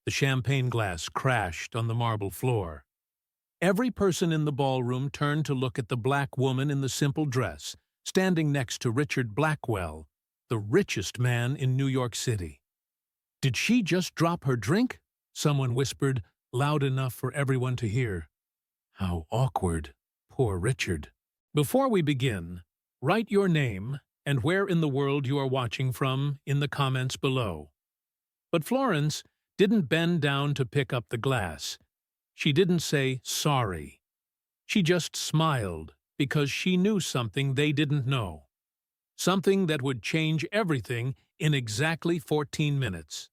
The champagne glass crashed on the marble floor. Every person in the ballroom turned to look at the black woman in the simple dress, standing next to Richard Blackwell, the richest man in New York City. "Did she just drop her drink?" someone whispered, loud enough for everyone to hear. How awkward. Poor Richard. Before we begin, write your name and where in the world you are watching from in the comments below. But Florence didn't bend down to pick up the glass. She didn't say sorry. She just smiled because she knew something they didn't know. Something that would change everything in exactly 14 minutes.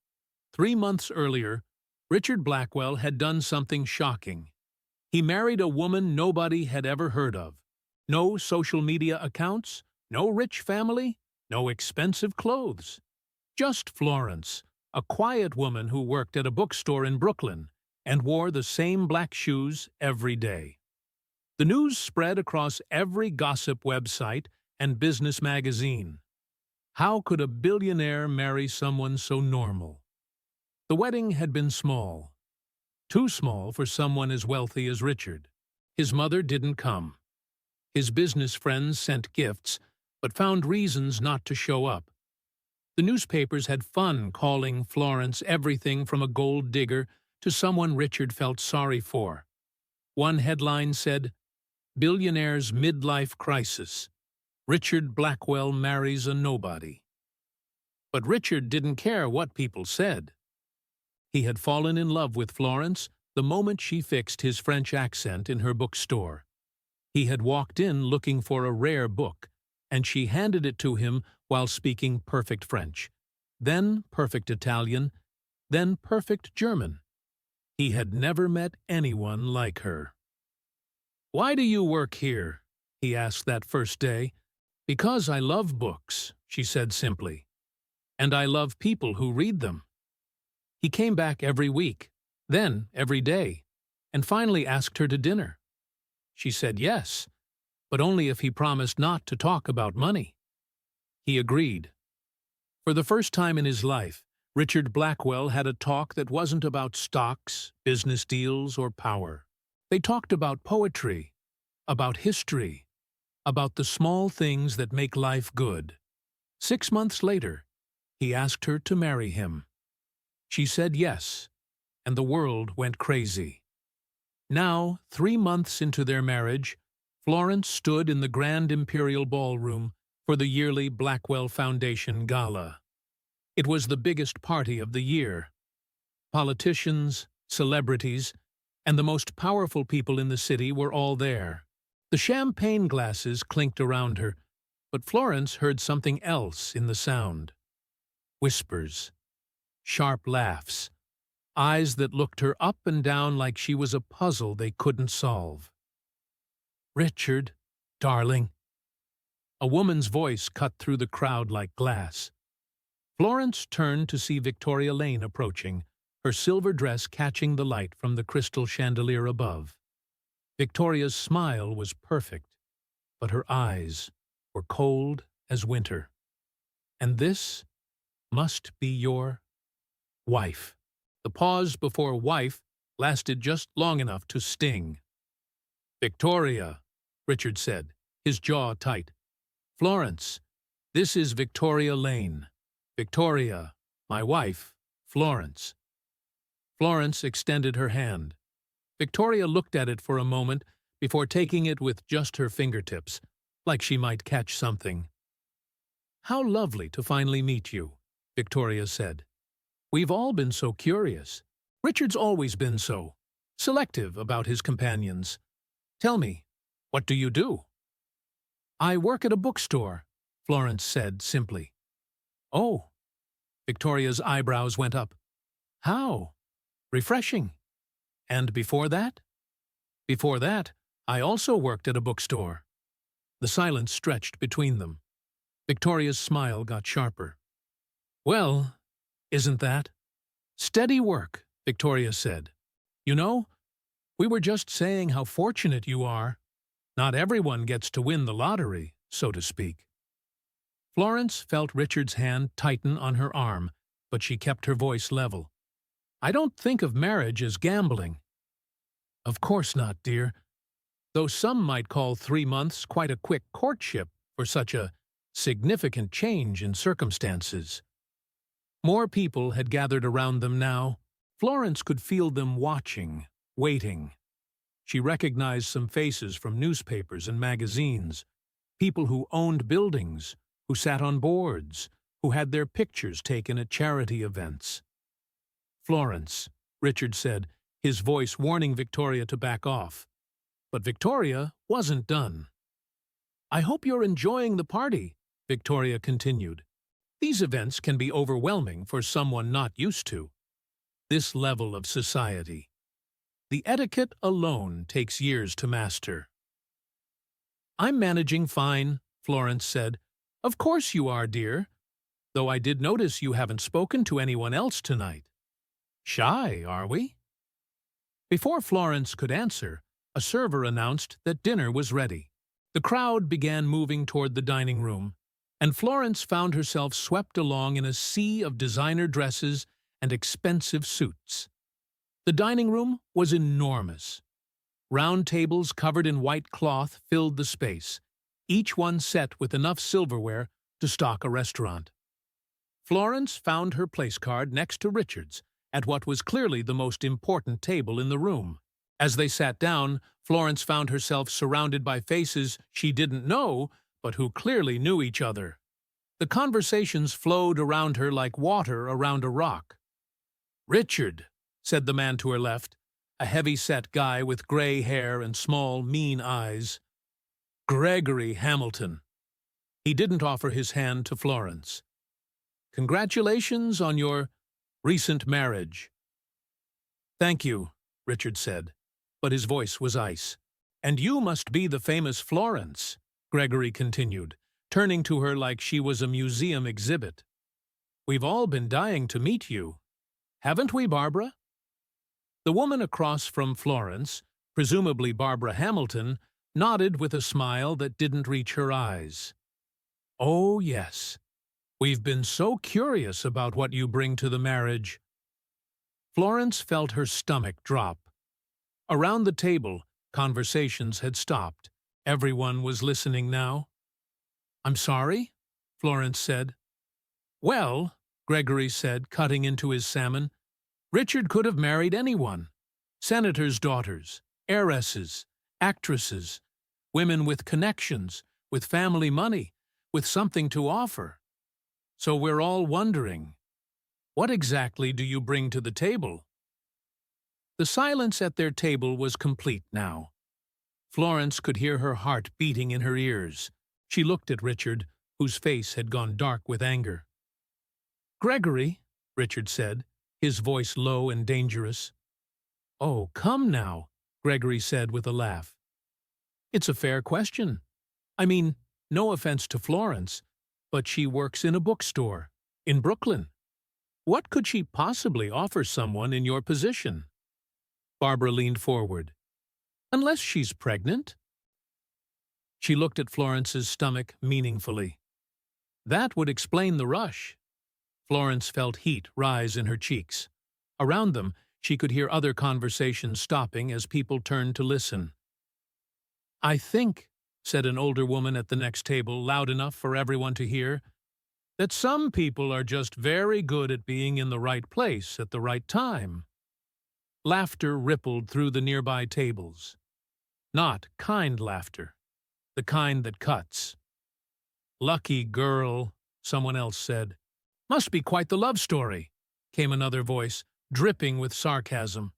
3 months earlier, Richard Blackwell had done something shocking. He married a woman nobody had ever heard of. No social media accounts, no rich family, no expensive clothes. Just Florence, a quiet woman who worked at a bookstore in Brooklyn and wore the same black shoes every day. The news spread across every gossip website and business magazine. How could a billionaire marry someone so normal? The wedding had been small. Too small for someone as wealthy as Richard. His mother didn't come. His business friends sent gifts, but found reasons not to show up. The newspapers had fun calling Florence everything from a gold digger to someone Richard felt sorry for. One headline said, "Billionaire's midlife crisis. Richard Blackwell marries a nobody." But Richard didn't care what people said. He had fallen in love with Florence the moment she fixed his French accent in her bookstore. He had walked in looking for a rare book, and she handed it to him while speaking perfect French, then perfect Italian, then perfect German. He had never met anyone like her. "Why do you work here?" he asked that first day. "Because I love books," she said simply. "And I love people who read them." He came back every week, then every day, and finally asked her to dinner. She said yes, but only if he promised not to talk about money. He agreed. For the first time in his life, Richard Blackwell had a talk that wasn't about stocks, business deals, or power. They talked about poetry, about history, about the small things that make life good. 6 months later, he asked her to marry him. She said yes, and the world went crazy. Now, 3 months into their marriage, Florence stood in the Grand Imperial Ballroom for the yearly Blackwell Foundation Gala. It was the biggest party of the year. Politicians, celebrities, and the most powerful people in the city were all there. The champagne glasses clinked around her, but Florence heard something else in the sound. Whispers, sharp laughs, eyes that looked her up and down like she was a puzzle they couldn't solve. "Richard, darling." A woman's voice cut through the crowd like glass. Florence turned to see Victoria Lane approaching, her silver dress catching the light from the crystal chandelier above. Victoria's smile was perfect, but her eyes were cold as winter. "And this must be your wife." The pause before wife lasted just long enough to sting. "Victoria," Richard said, his jaw tight. "Florence, this is Victoria Lane. Victoria, my wife, Florence." Florence extended her hand. Victoria looked at it for a moment before taking it with just her fingertips, like she might catch something. "How lovely to finally meet you," Victoria said. "We've all been so curious. Richard's always been so selective about his companions. Tell me, what do you do?" "I work at a bookstore," Florence said simply. "Oh." Victoria's eyebrows went up. "How? Refreshing. And before that?" "Before that, I also worked at a bookstore." The silence stretched between them. Victoria's smile got sharper. "Well, isn't that?" "Steady work," Victoria said. "You know, we were just saying how fortunate you are. Not everyone gets to win the lottery, so to speak." Florence felt Richard's hand tighten on her arm, but she kept her voice level. I don't think of marriage as gambling. Of course not, dear. Though some might call 3 months quite a quick courtship for such a significant change in circumstances. More people had gathered around them now. Florence could feel them watching, waiting. She recognized some faces from newspapers and magazines, people who owned buildings, who sat on boards, who had their pictures taken at charity events. "Florence," Richard said, his voice warning Victoria to back off. But Victoria wasn't done. "I hope you're enjoying the party," Victoria continued. "These events can be overwhelming for someone not used to this level of society. The etiquette alone takes years to master." "I'm managing fine," Florence said. "Of course you are, dear. Though I did notice you haven't spoken to anyone else tonight. Shy, are we?" Before Florence could answer, a server announced that dinner was ready. The crowd began moving toward the dining room, and Florence found herself swept along in a sea of designer dresses and expensive suits. The dining room was enormous. Round tables covered in white cloth filled the space, each one set with enough silverware to stock a restaurant. Florence found her place card next to Richard's, at what was clearly the most important table in the room. As they sat down, Florence found herself surrounded by faces she didn't know, but who clearly knew each other. The conversations flowed around her like water around a rock. "Richard," said the man to her left, a heavy-set guy with gray hair and small, mean eyes. "Gregory Hamilton." He didn't offer his hand to Florence. "Congratulations on your recent marriage." "Thank you," Richard said, but his voice was ice. "And you must be the famous Florence," Gregory continued, turning to her like she was a museum exhibit. "We've all been dying to meet you. Haven't we, Barbara?" The woman across from Florence, presumably Barbara Hamilton, nodded with a smile that didn't reach her eyes. "Oh, yes. We've been so curious about what you bring to the marriage." Florence felt her stomach drop. Around the table, conversations had stopped. Everyone was listening now. "I'm sorry?" Florence said. "Well," Gregory said, cutting into his salmon, "Richard could have married anyone. Senators' daughters, heiresses, actresses, women with connections, with family money, with something to offer. So we're all wondering, what exactly do you bring to the table?" The silence at their table was complete now. Florence could hear her heart beating in her ears. She looked at Richard, whose face had gone dark with anger. "Gregory," Richard said, his voice low and dangerous. "Oh, come now," Gregory said with a laugh. "It's a fair question. I mean, no offense to Florence, but she works in a bookstore in Brooklyn. What could she possibly offer someone in your position?" Barbara leaned forward. "Unless she's pregnant." She looked at Florence's stomach meaningfully. "That would explain the rush." Florence felt heat rise in her cheeks. Around them, she could hear other conversations stopping as people turned to listen. "I think," said an older woman at the next table, loud enough for everyone to hear, "that some people are just very good at being in the right place at the right time." Laughter rippled through the nearby tables. Not kind laughter, the kind that cuts. "Lucky girl," someone else said. "Must be quite the love story," came another voice, dripping with sarcasm.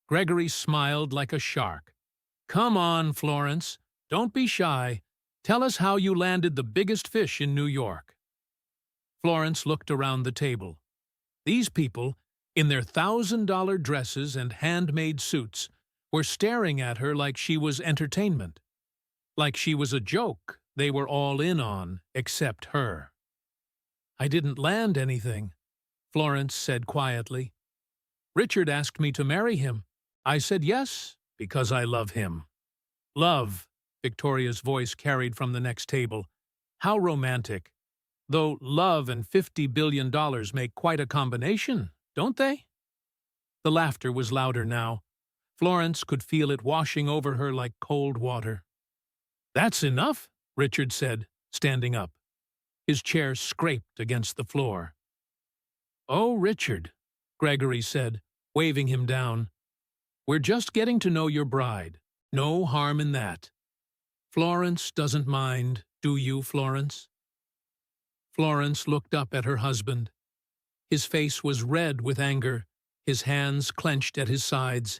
Gregory smiled like a shark. "Come on, Florence. Don't be shy. Tell us how you landed the biggest fish in New York." Florence looked around the table. These people, in their $1,000 dresses and handmade suits, were staring at her like she was entertainment. Like she was a joke they were all in on, except her. "I didn't land anything," Florence said quietly. "Richard asked me to marry him. I said yes, because I love him." "Love," Victoria's voice carried from the next table. "How romantic. Though love and $50 billion make quite a combination, don't they?" The laughter was louder now. Florence could feel it washing over her like cold water. "That's enough," Richard said, standing up. His chair scraped against the floor. "Oh, Richard," Gregory said, waving him down. "We're just getting to know your bride. No harm in that. Florence doesn't mind, do you, Florence?" Florence looked up at her husband. His face was red with anger, his hands clenched at his sides.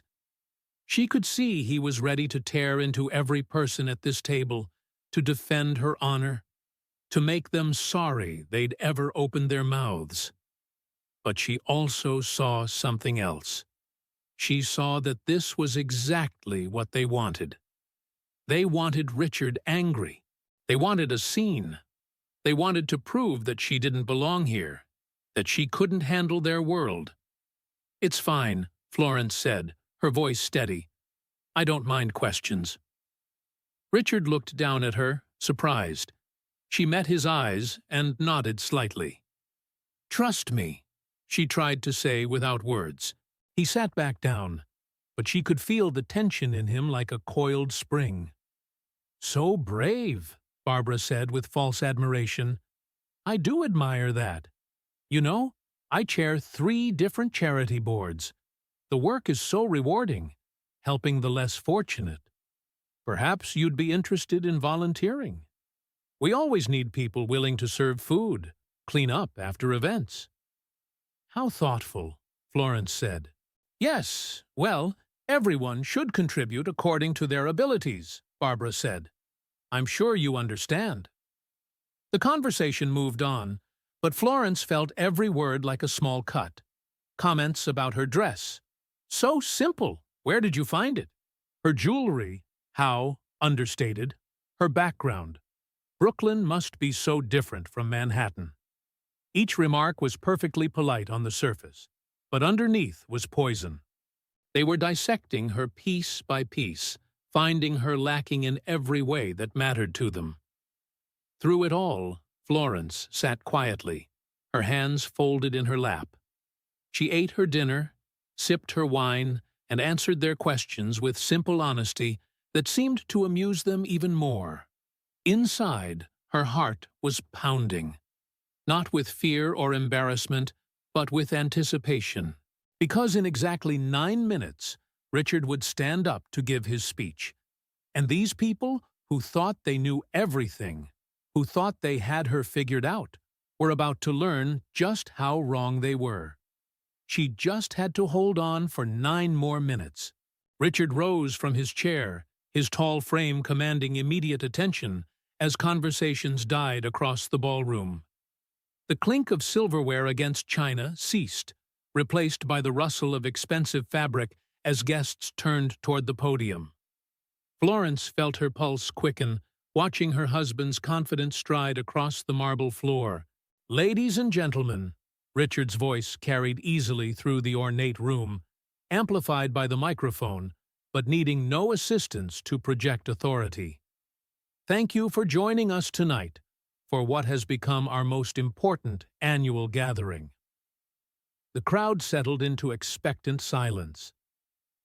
She could see he was ready to tear into every person at this table, to defend her honor, to make them sorry they'd ever opened their mouths. But she also saw something else. She saw that this was exactly what they wanted. They wanted Richard angry. They wanted a scene. They wanted to prove that she didn't belong here, that she couldn't handle their world. "It's fine," Florence said, her voice steady. "I don't mind questions." Richard looked down at her, surprised. She met his eyes and nodded slightly. "Trust me," she tried to say without words. He sat back down, but she could feel the tension in him like a coiled spring. "So brave," Barbara said with false admiration. "I do admire that. You know, I chair 3 different charity boards. The work is so rewarding, helping the less fortunate. Perhaps you'd be interested in volunteering. We always need people willing to serve food, clean up after events." "How thoughtful," Florence said. "Yes, well, everyone should contribute according to their abilities," Barbara said. "I'm sure you understand." The conversation moved on, but Florence felt every word like a small cut. Comments about her dress. "So simple. Where did you find it?" Her jewelry. How understated. Her background. Brooklyn must be so different from Manhattan. Each remark was perfectly polite on the surface, but underneath was poison. They were dissecting her piece by piece, finding her lacking in every way that mattered to them. Through it all, Florence sat quietly, her hands folded in her lap. She ate her dinner, sipped her wine, and answered their questions with simple honesty that seemed to amuse them even more. Inside, her heart was pounding, not with fear or embarrassment, but with anticipation. Because in exactly 9 minutes, Richard would stand up to give his speech. And these people, who thought they knew everything, who thought they had her figured out, were about to learn just how wrong they were. She just had to hold on for 9 more minutes. Richard rose from his chair, his tall frame commanding immediate attention, as conversations died across the ballroom. The clink of silverware against china ceased, replaced by the rustle of expensive fabric as guests turned toward the podium. Florence felt her pulse quicken, watching her husband's confident stride across the marble floor. "Ladies and gentlemen," Richard's voice carried easily through the ornate room, amplified by the microphone, but needing no assistance to project authority. "Thank you for joining us tonight for what has become our most important annual gathering." The crowd settled into expectant silence.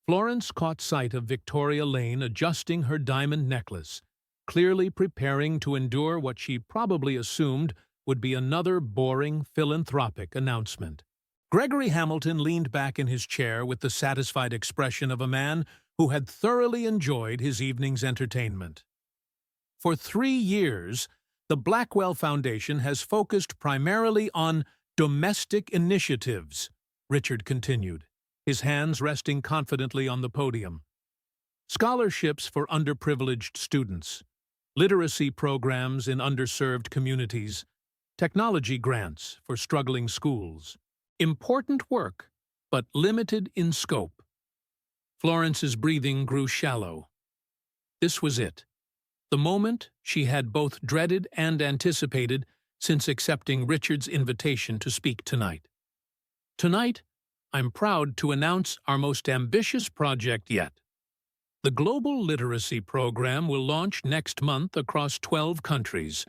Florence caught sight of Victoria Lane adjusting her diamond necklace, clearly preparing to endure what she probably assumed would be another boring, philanthropic announcement. Gregory Hamilton leaned back in his chair with the satisfied expression of a man who had thoroughly enjoyed his evening's entertainment. For 3 years, the Blackwell Foundation has focused primarily on domestic initiatives, Richard continued, his hands resting confidently on the podium. Scholarships for underprivileged students, literacy programs in underserved communities, technology grants for struggling schools. Important work, but limited in scope. Florence's breathing grew shallow. This was it. The moment she had both dreaded and anticipated since accepting Richard's invitation to speak tonight. Tonight, I'm proud to announce our most ambitious project yet. The Global Literacy Program will launch next month across 12 countries,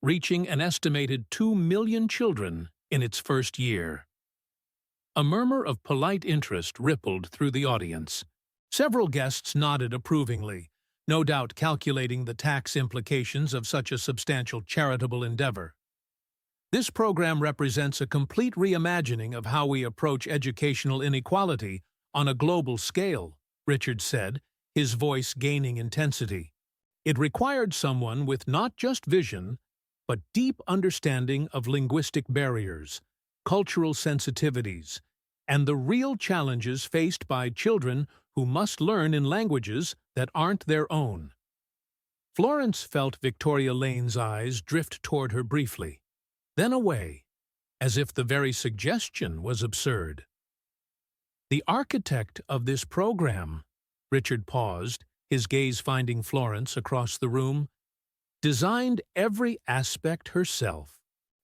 reaching an estimated 2 million children in its first year. A murmur of polite interest rippled through the audience. Several guests nodded approvingly, no doubt calculating the tax implications of such a substantial charitable endeavor. This program represents a complete reimagining of how we approach educational inequality on a global scale, Richard said, his voice gaining intensity. It required someone with not just vision, but deep understanding of linguistic barriers, cultural sensitivities, and the real challenges faced by children who must learn in languages that aren't their own. Florence felt Victoria Lane's eyes drift toward her briefly, then away, as if the very suggestion was absurd. The architect of this program, Richard paused, his gaze finding Florence across the room, designed every aspect herself.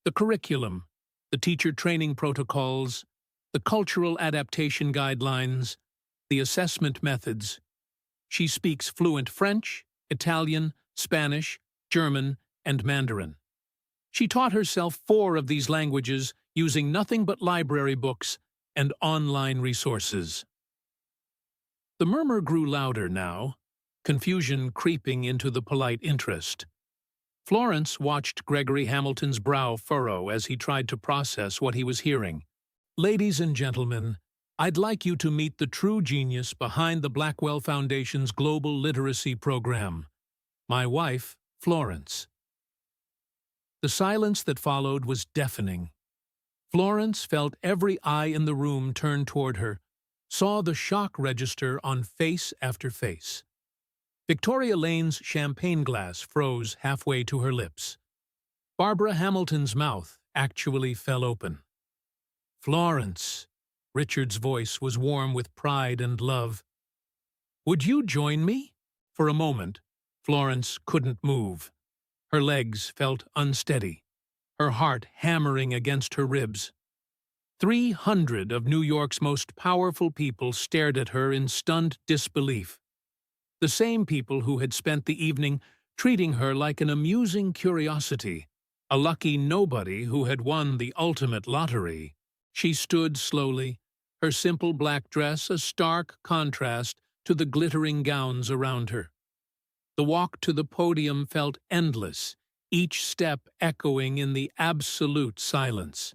The curriculum, the teacher training protocols, the cultural adaptation guidelines, the assessment methods. She speaks fluent French, Italian, Spanish, German, and Mandarin. She taught herself 4 of these languages using nothing but library books and online resources. The murmur grew louder now, confusion creeping into the polite interest. Florence watched Gregory Hamilton's brow furrow as he tried to process what he was hearing. "Ladies and gentlemen, I'd like you to meet the true genius behind the Blackwell Foundation's Global Literacy Program. My wife, Florence." The silence that followed was deafening. Florence felt every eye in the room turn toward her, saw the shock register on face after face. Victoria Lane's champagne glass froze halfway to her lips. Barbara Hamilton's mouth actually fell open. "Florence," Richard's voice was warm with pride and love. "Would you join me?" For a moment, Florence couldn't move. Her legs felt unsteady, her heart hammering against her ribs. 300 of New York's most powerful people stared at her in stunned disbelief. The same people who had spent the evening treating her like an amusing curiosity, a lucky nobody who had won the ultimate lottery. She stood slowly, her simple black dress a stark contrast to the glittering gowns around her. The walk to the podium felt endless, each step echoing in the absolute silence.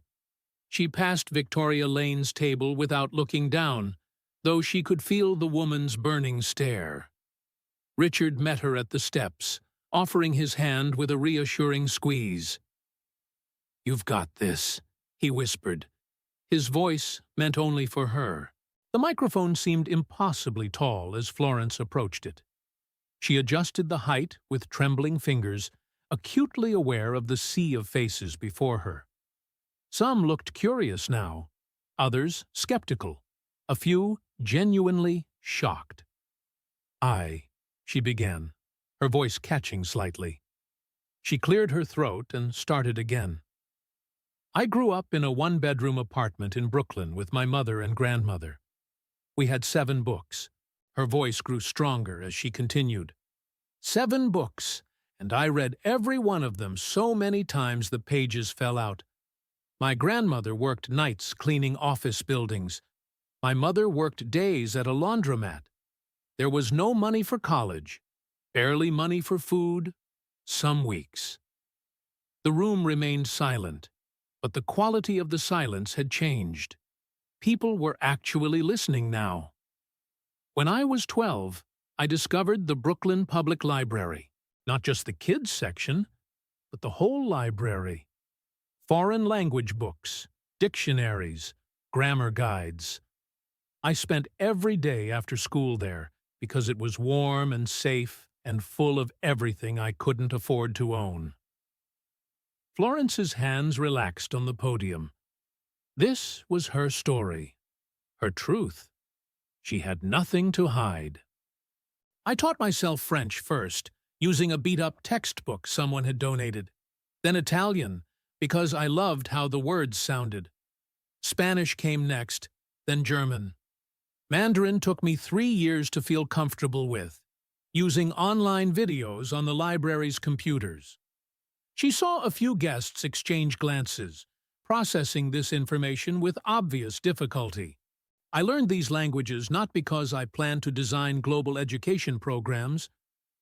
She passed Victoria Lane's table without looking down, though she could feel the woman's burning stare. Richard met her at the steps, offering his hand with a reassuring squeeze. "You've got this," he whispered. His voice meant only for her. The microphone seemed impossibly tall as Florence approached it. She adjusted the height with trembling fingers, acutely aware of the sea of faces before her. Some looked curious now, others skeptical, a few genuinely shocked. She began, her voice catching slightly. She cleared her throat and started again. "I grew up in a 1-bedroom apartment in Brooklyn with my mother and grandmother. We had 7 books. Her voice grew stronger as she continued. 7 books, and I read every one of them so many times the pages fell out. My grandmother worked nights cleaning office buildings. My mother worked days at a laundromat. There was no money for college, barely money for food, some weeks." The room remained silent, but the quality of the silence had changed. People were actually listening now. "When I was 12, I discovered the Brooklyn Public Library, not just the kids section, but the whole library. Foreign language books, dictionaries, grammar guides. I spent every day after school there because it was warm and safe and full of everything I couldn't afford to own." Florence's hands relaxed on the podium. This was her story, her truth. She had nothing to hide. "I taught myself French first, using a beat-up textbook someone had donated. Then Italian, because I loved how the words sounded. Spanish came next, then German. Mandarin took me 3 years to feel comfortable with, using online videos on the library's computers." She saw a few guests exchange glances, processing this information with obvious difficulty. I learned these languages not because I planned to design global education programs,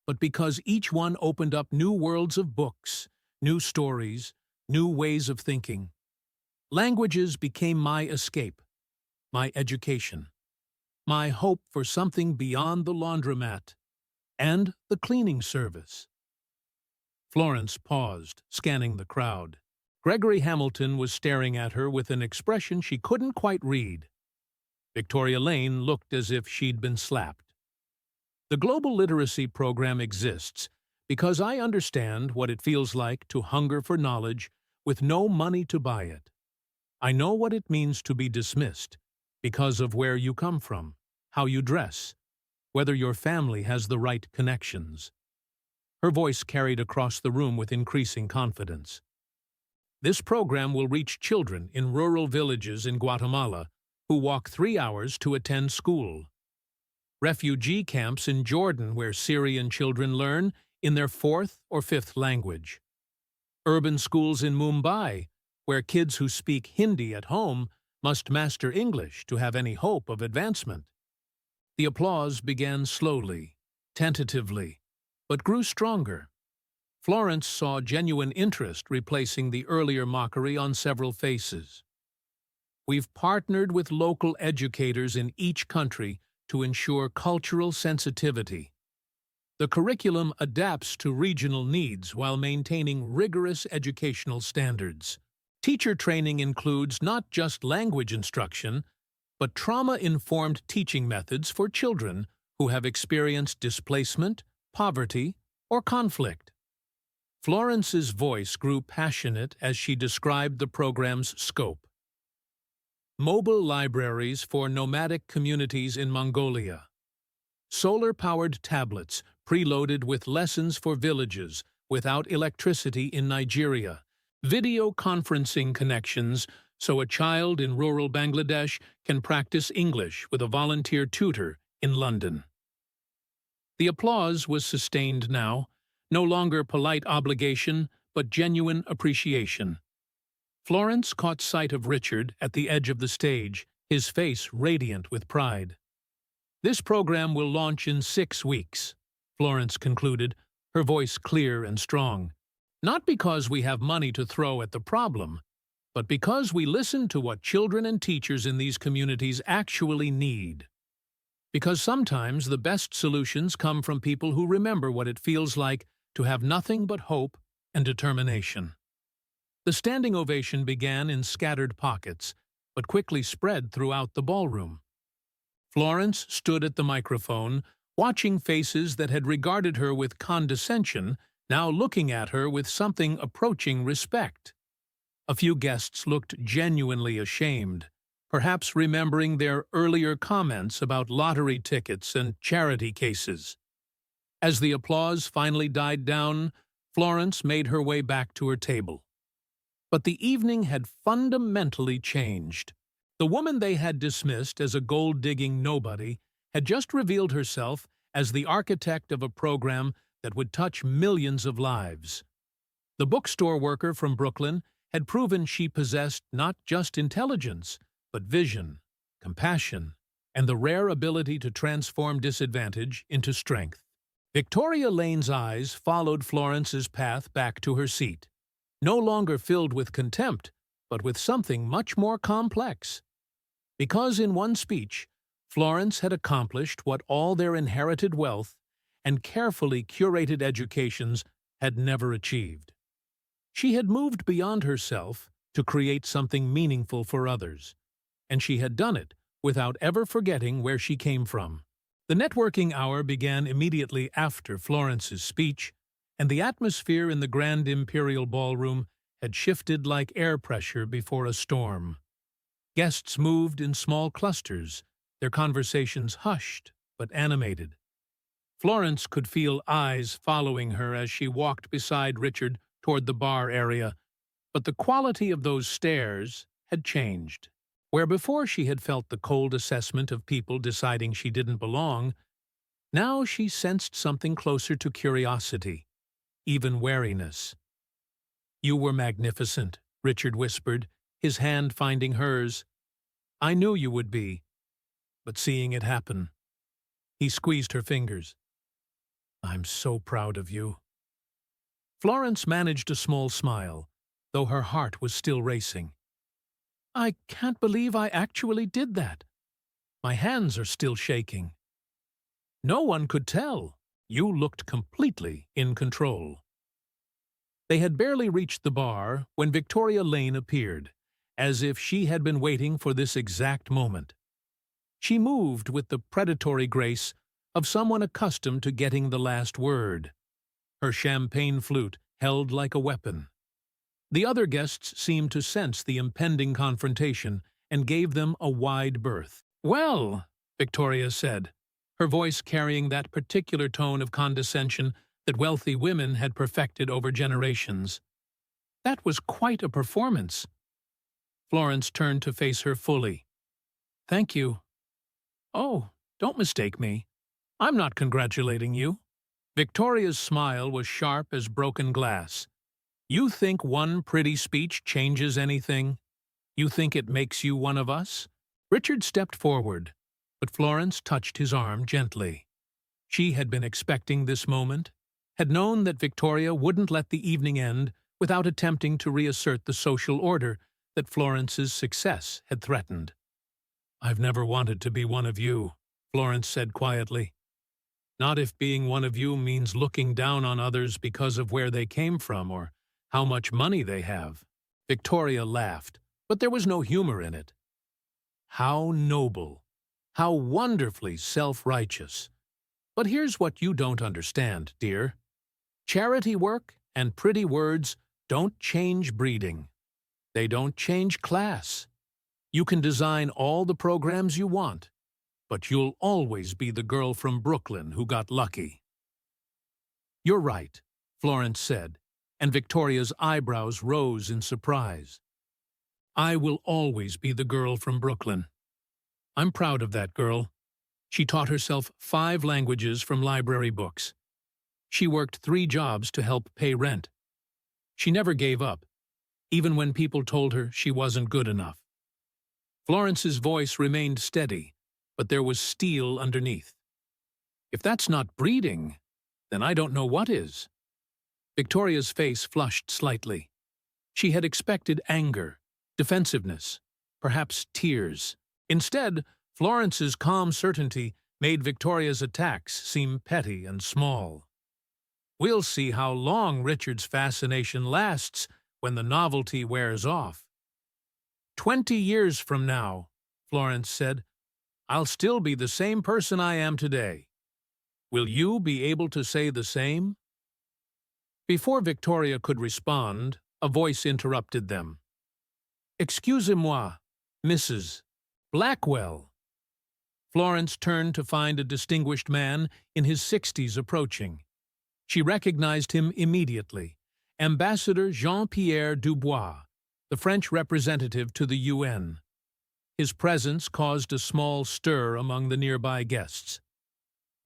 but because each one opened up new worlds of books, new stories, new ways of thinking. Languages became my escape, my education, my hope for something beyond the laundromat and the cleaning service. Florence paused, scanning the crowd. Gregory Hamilton was staring at her with an expression she couldn't quite read. Victoria Lane looked as if she'd been slapped. The Global Literacy Program exists because I understand what it feels like to hunger for knowledge with no money to buy it. I know what it means to be dismissed because of where you come from, how you dress, whether your family has the right connections. Her voice carried across the room with increasing confidence. This program will reach children in rural villages in Guatemala who walk 3 hours to attend school. Refugee camps in Jordan where Syrian children learn in their 4th or 5th language. Urban schools in Mumbai where kids who speak Hindi at home must master English to have any hope of advancement. The applause began slowly, tentatively, but grew stronger. Florence saw genuine interest replacing the earlier mockery on several faces. We've partnered with local educators in each country to ensure cultural sensitivity. The curriculum adapts to regional needs while maintaining rigorous educational standards. Teacher training includes not just language instruction, but trauma-informed teaching methods for children who have experienced displacement, poverty, or conflict. Florence's voice grew passionate as she described the program's scope. Mobile libraries for nomadic communities in Mongolia. Solar-powered tablets preloaded with lessons for villages without electricity in Nigeria. Video conferencing connections so a child in rural Bangladesh can practice English with a volunteer tutor in London. The applause was sustained now, no longer polite obligation, but genuine appreciation. Florence caught sight of Richard at the edge of the stage, his face radiant with pride. This program will launch in 6 weeks, Florence concluded, her voice clear and strong. Not because we have money to throw at the problem, but because we listen to what children and teachers in these communities actually need. Because sometimes the best solutions come from people who remember what it feels like to have nothing but hope and determination. The standing ovation began in scattered pockets, but quickly spread throughout the ballroom. Florence stood at the microphone, watching faces that had regarded her with condescension, now looking at her with something approaching respect. A few guests looked genuinely ashamed, perhaps remembering their earlier comments about lottery tickets and charity cases. As the applause finally died down, Florence made her way back to her table. But the evening had fundamentally changed. The woman they had dismissed as a gold-digging nobody had just revealed herself as the architect of a program that would touch millions of lives. The bookstore worker from Brooklyn had proven she possessed not just intelligence, but vision, compassion, and the rare ability to transform disadvantage into strength. Victoria Lane's eyes followed Florence's path back to her seat, no longer filled with contempt, but with something much more complex. Because in one speech, Florence had accomplished what all their inherited wealth and carefully curated educations had never achieved. She had moved beyond herself to create something meaningful for others, and she had done it without ever forgetting where she came from. The networking hour began immediately after Florence's speech, and the atmosphere in the Grand Imperial Ballroom had shifted like air pressure before a storm. Guests moved in small clusters, their conversations hushed but animated. Florence could feel eyes following her as she walked beside Richard toward the bar area, but the quality of those stares had changed. Where before she had felt the cold assessment of people deciding she didn't belong, now she sensed something closer to curiosity, even wariness. "You were magnificent," Richard whispered, his hand finding hers. "I knew you would be, but seeing it happen." He squeezed her fingers. "I'm so proud of you." Florence managed a small smile, though her heart was still racing. "I can't believe I actually did that. My hands are still shaking." "No one could tell. You looked completely in control." They had barely reached the bar when Victoria Lane appeared, as if she had been waiting for this exact moment. She moved with the predatory grace of someone accustomed to getting the last word, her champagne flute held like a weapon. The other guests seemed to sense the impending confrontation and gave them a wide berth. "Well," Victoria said, her voice carrying that particular tone of condescension that wealthy women had perfected over generations, "that was quite a performance." Florence turned to face her fully. "Thank you." "Oh, don't mistake me. I'm not congratulating you." Victoria's smile was sharp as broken glass. "You think one pretty speech changes anything? You think it makes you one of us?" Richard stepped forward, but Florence touched his arm gently. She had been expecting this moment, had known that Victoria wouldn't let the evening end without attempting to reassert the social order that Florence's success had threatened. "I've never wanted to be one of you," Florence said quietly. "Not if being one of you means looking down on others because of where they came from or how much money they have." Victoria laughed, but there was no humor in it. "How noble! How wonderfully self-righteous! But here's what you don't understand, dear. Charity work and pretty words don't change breeding. They don't change class. You can design all the programs you want, but you'll always be the girl from Brooklyn who got lucky." "You're right," Florence said, and Victoria's eyebrows rose in surprise. "I will always be the girl from Brooklyn. I'm proud of that girl. She taught herself 5 languages from library books. She worked 3 jobs to help pay rent. She never gave up, even when people told her she wasn't good enough." Florence's voice remained steady, but there was steel underneath. "If that's not breeding, then I don't know what is." Victoria's face flushed slightly. She had expected anger, defensiveness, perhaps tears. Instead, Florence's calm certainty made Victoria's attacks seem petty and small. "We'll see how long Richard's fascination lasts when the novelty wears off. 20 years from now," Florence said, "I'll still be the same person I am today. Will you be able to say the same?" Before Victoria could respond, a voice interrupted them. "Excusez-moi, Mrs. Blackwell." Florence turned to find a distinguished man in his 60s approaching. She recognized him immediately, Ambassador Jean-Pierre Dubois, the French representative to the UN. His presence caused a small stir among the nearby guests.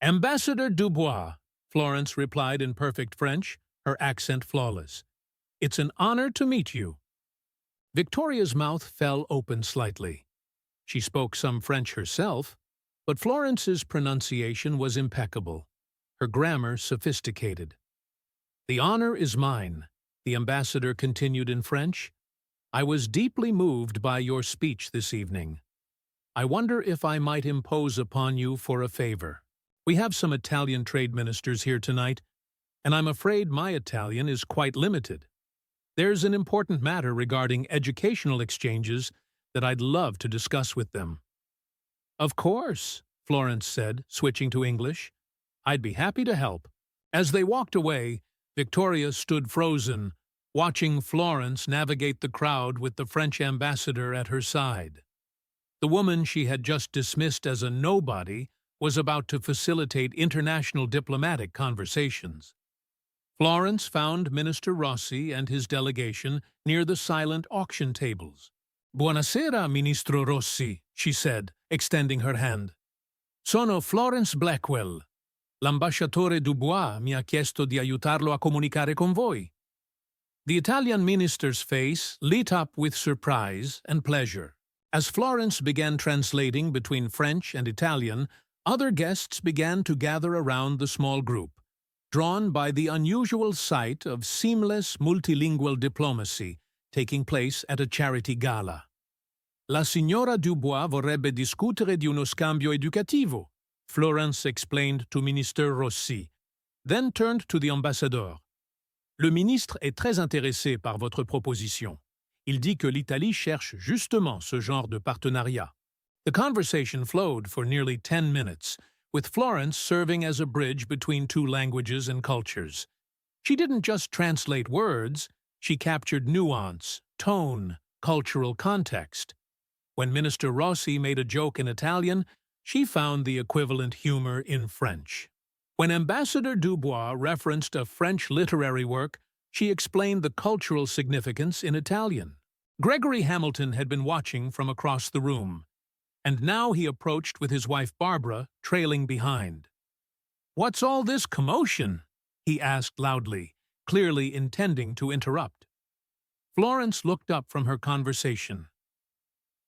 "Ambassador Dubois," Florence replied in perfect French, her accent flawless. "It's an honor to meet you." Victoria's mouth fell open slightly. She spoke some French herself, but Florence's pronunciation was impeccable, her grammar sophisticated. "The honor is mine," the ambassador continued in French. "I was deeply moved by your speech this evening. I wonder if I might impose upon you for a favor. We have some Italian trade ministers here tonight, and I'm afraid my Italian is quite limited. There's an important matter regarding educational exchanges that I'd love to discuss with them." "Of course," Florence said, switching to English. "I'd be happy to help." As they walked away, Victoria stood frozen, watching Florence navigate the crowd with the French ambassador at her side. The woman she had just dismissed as a nobody was about to facilitate international diplomatic conversations. Florence found Minister Rossi and his delegation near the silent auction tables. "Buonasera, Ministro Rossi," she said, extending her hand. "Sono Florence Blackwell. L'ambasciatore Dubois mi ha chiesto di aiutarlo a comunicare con voi." The Italian minister's face lit up with surprise and pleasure. As Florence began translating between French and Italian, other guests began to gather around the small group, drawn by the unusual sight of seamless multilingual diplomacy taking place at a charity gala. La signora Dubois vorrebbe discutere di uno scambio educativo, Florence explained to Minister Rossi, then turned to the ambassador. Le ministre est très intéressé par votre proposition. Il dit que l'Italie cherche justement ce genre de partenariat. The conversation flowed for nearly 10 minutes, with Florence serving as a bridge between two languages and cultures. She didn't just translate words, she captured nuance, tone, cultural context. When Minister Rossi made a joke in Italian, she found the equivalent humor in French. When Ambassador Dubois referenced a French literary work, she explained the cultural significance in Italian. Gregory Hamilton had been watching from across the room, and now he approached with his wife Barbara, trailing behind. "What's all this commotion?" he asked loudly, clearly intending to interrupt. Florence looked up from her conversation.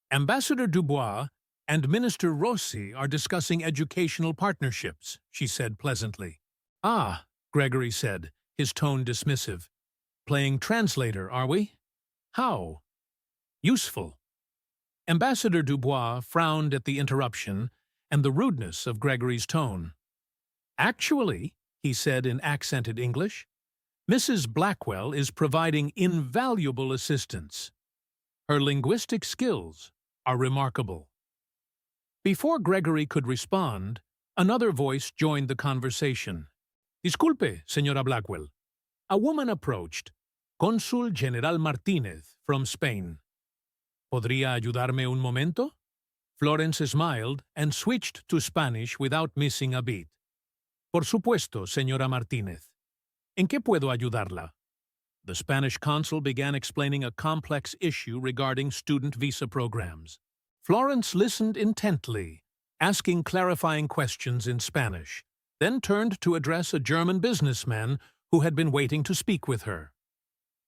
"Ambassador Dubois and Minister Rossi are discussing educational partnerships," she said pleasantly. "Ah," Gregory said, his tone dismissive. "Playing translator, are we? How? Useful." Ambassador Dubois frowned at the interruption and the rudeness of Gregory's tone. "Actually," he said in accented English, "Mrs. Blackwell is providing invaluable assistance. Her linguistic skills are remarkable." Before Gregory could respond, another voice joined the conversation. "Disculpe, señora Blackwell." A woman approached, Consul General Martínez from Spain. "¿Podría ayudarme un momento?" Florence smiled and switched to Spanish without missing a beat. "Por supuesto, señora Martínez. ¿En qué puedo ayudarla?" The Spanish consul began explaining a complex issue regarding student visa programs. Florence listened intently, asking clarifying questions in Spanish, then turned to address a German businessman who had been waiting to speak with her.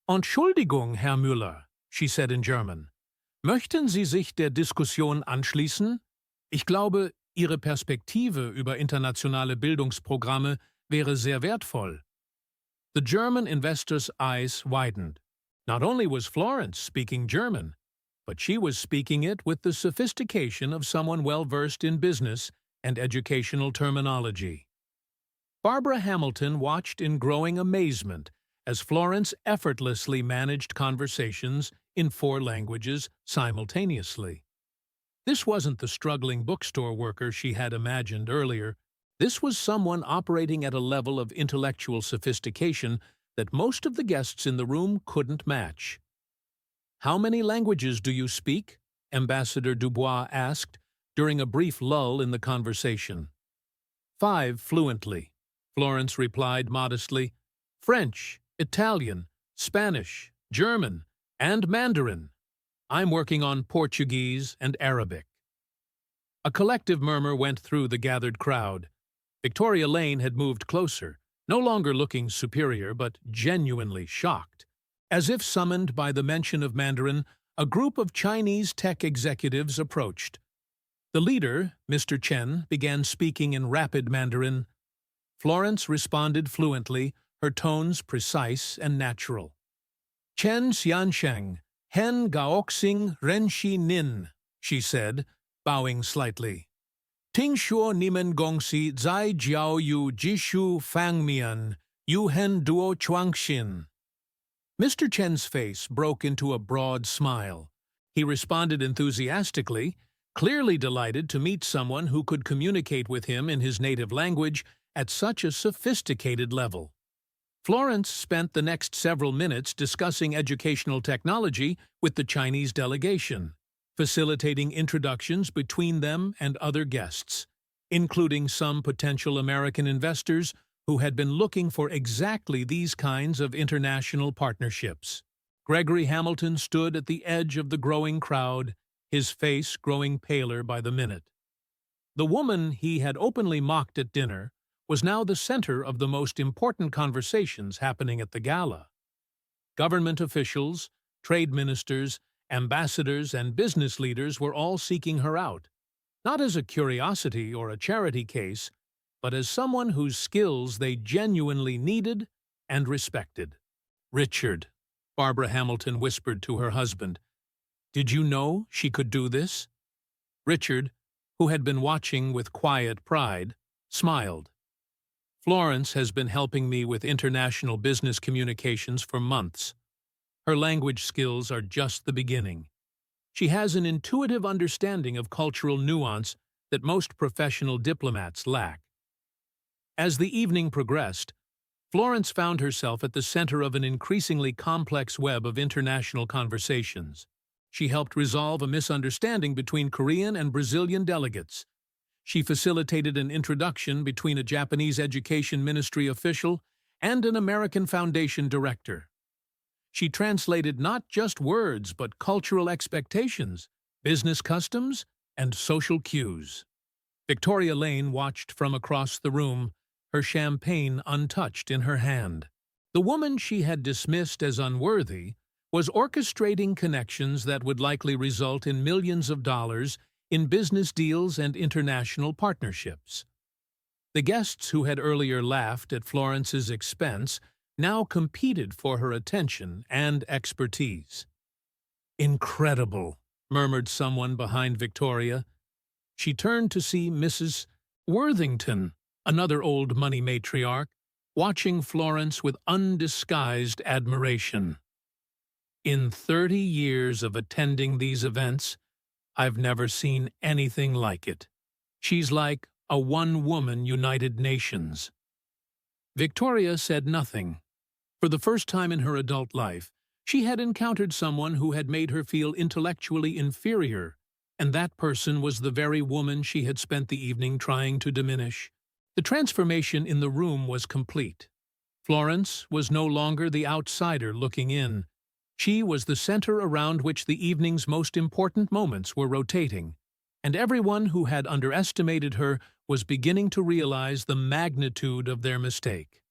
"Entschuldigung, Herr Müller," she said in German. "Möchten Sie sich der Diskussion anschließen? Ich glaube, Ihre Perspektive über internationale Bildungsprogramme wäre sehr wertvoll." The German investor's eyes widened. Not only was Florence speaking German, but she was speaking it with the sophistication of someone well-versed in business and educational terminology. Barbara Hamilton watched in growing amazement as Florence effortlessly managed conversations in 4 languages simultaneously. This wasn't the struggling bookstore worker she had imagined earlier. This was someone operating at a level of intellectual sophistication that most of the guests in the room couldn't match. "How many languages do you speak?" Ambassador Dubois asked during a brief lull in the conversation. 5 fluently, Florence replied modestly. "French, Italian, Spanish, German, and Mandarin. I'm working on Portuguese and Arabic." A collective murmur went through the gathered crowd. Victoria Lane had moved closer, no longer looking superior but genuinely shocked. As if summoned by the mention of Mandarin, a group of Chinese tech executives approached. The leader, Mr. Chen, began speaking in rapid Mandarin. Florence responded fluently, her tones precise and natural. "Chen Xiansheng, Hen Gaoxing Renshi Nin," she said, bowing slightly. "Ting shuo nimen gongxi zai jiao yu jishu fangmian, yu hen duo chuangxin." Mr. Chen's face broke into a broad smile. He responded enthusiastically, clearly delighted to meet someone who could communicate with him in his native language at such a sophisticated level. Florence spent the next several minutes discussing educational technology with the Chinese delegation, facilitating introductions between them and other guests, including some potential American investors who had been looking for exactly these kinds of international partnerships. Gregory Hamilton stood at the edge of the growing crowd, his face growing paler by the minute. The woman he had openly mocked at dinner was now the center of the most important conversations happening at the gala. Government officials, trade ministers, ambassadors, and business leaders were all seeking her out, not as a curiosity or a charity case, but as someone whose skills they genuinely needed and respected. "Richard," Barbara Hamilton whispered to her husband, "did you know she could do this?" Richard, who had been watching with quiet pride, smiled. "Florence has been helping me with international business communications for months. Her language skills are just the beginning. She has an intuitive understanding of cultural nuance that most professional diplomats lack." As the evening progressed, Florence found herself at the center of an increasingly complex web of international conversations. She helped resolve a misunderstanding between Korean and Brazilian delegates. She facilitated an introduction between a Japanese Education Ministry official and an American Foundation director. She translated not just words but cultural expectations, business customs, and social cues. Victoria Lane watched from across the room, her champagne untouched in her hand. The woman she had dismissed as unworthy was orchestrating connections that would likely result in millions of dollars in business deals and international partnerships. The guests who had earlier laughed at Florence's expense now competed for her attention and expertise. "Incredible," murmured someone behind Victoria. She turned to see Mrs. Worthington, another old money matriarch, watching Florence with undisguised admiration. "In 30 years of attending these events, I've never seen anything like it. She's like a one-woman United Nations." Victoria said nothing. For the first time in her adult life, she had encountered someone who had made her feel intellectually inferior, and that person was the very woman she had spent the evening trying to diminish. The transformation in the room was complete. Florence was no longer the outsider looking in. She was the center around which the evening's most important moments were rotating, and everyone who had underestimated her was beginning to realize the magnitude of their mistake.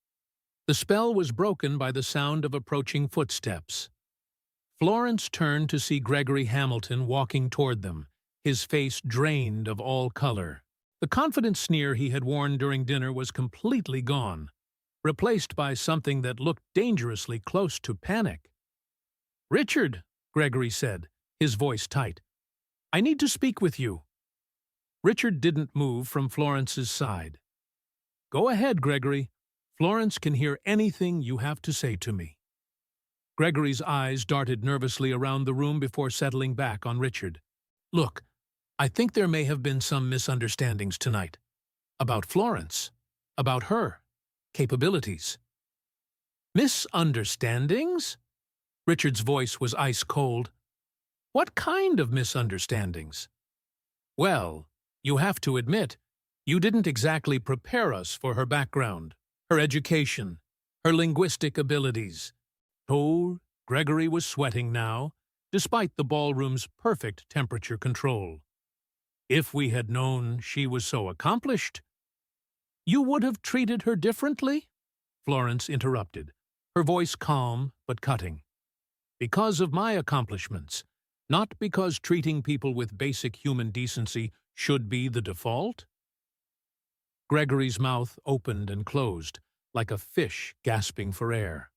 The spell was broken by the sound of approaching footsteps. Florence turned to see Gregory Hamilton walking toward them, his face drained of all color. The confident sneer he had worn during dinner was completely gone, replaced by something that looked dangerously close to panic. "Richard," Gregory said, his voice tight, "I need to speak with you." Richard didn't move from Florence's side. "Go ahead, Gregory. Florence can hear anything you have to say to me." Gregory's eyes darted nervously around the room before settling back on Richard. "Look, I think there may have been some misunderstandings tonight. About Florence. About her capabilities." "Misunderstandings?" Richard's voice was ice-cold. "What kind of misunderstandings?" "Well, you have to admit, you didn't exactly prepare us for her background, her education, her linguistic abilities." Oh, Gregory was sweating now, despite the ballroom's perfect temperature control. "If we had known she was so accomplished—" "You would have treated her differently?" Florence interrupted, her voice calm but cutting. "Because of my accomplishments, not because treating people with basic human decency should be the default." Gregory's mouth opened and closed, like a fish gasping for air.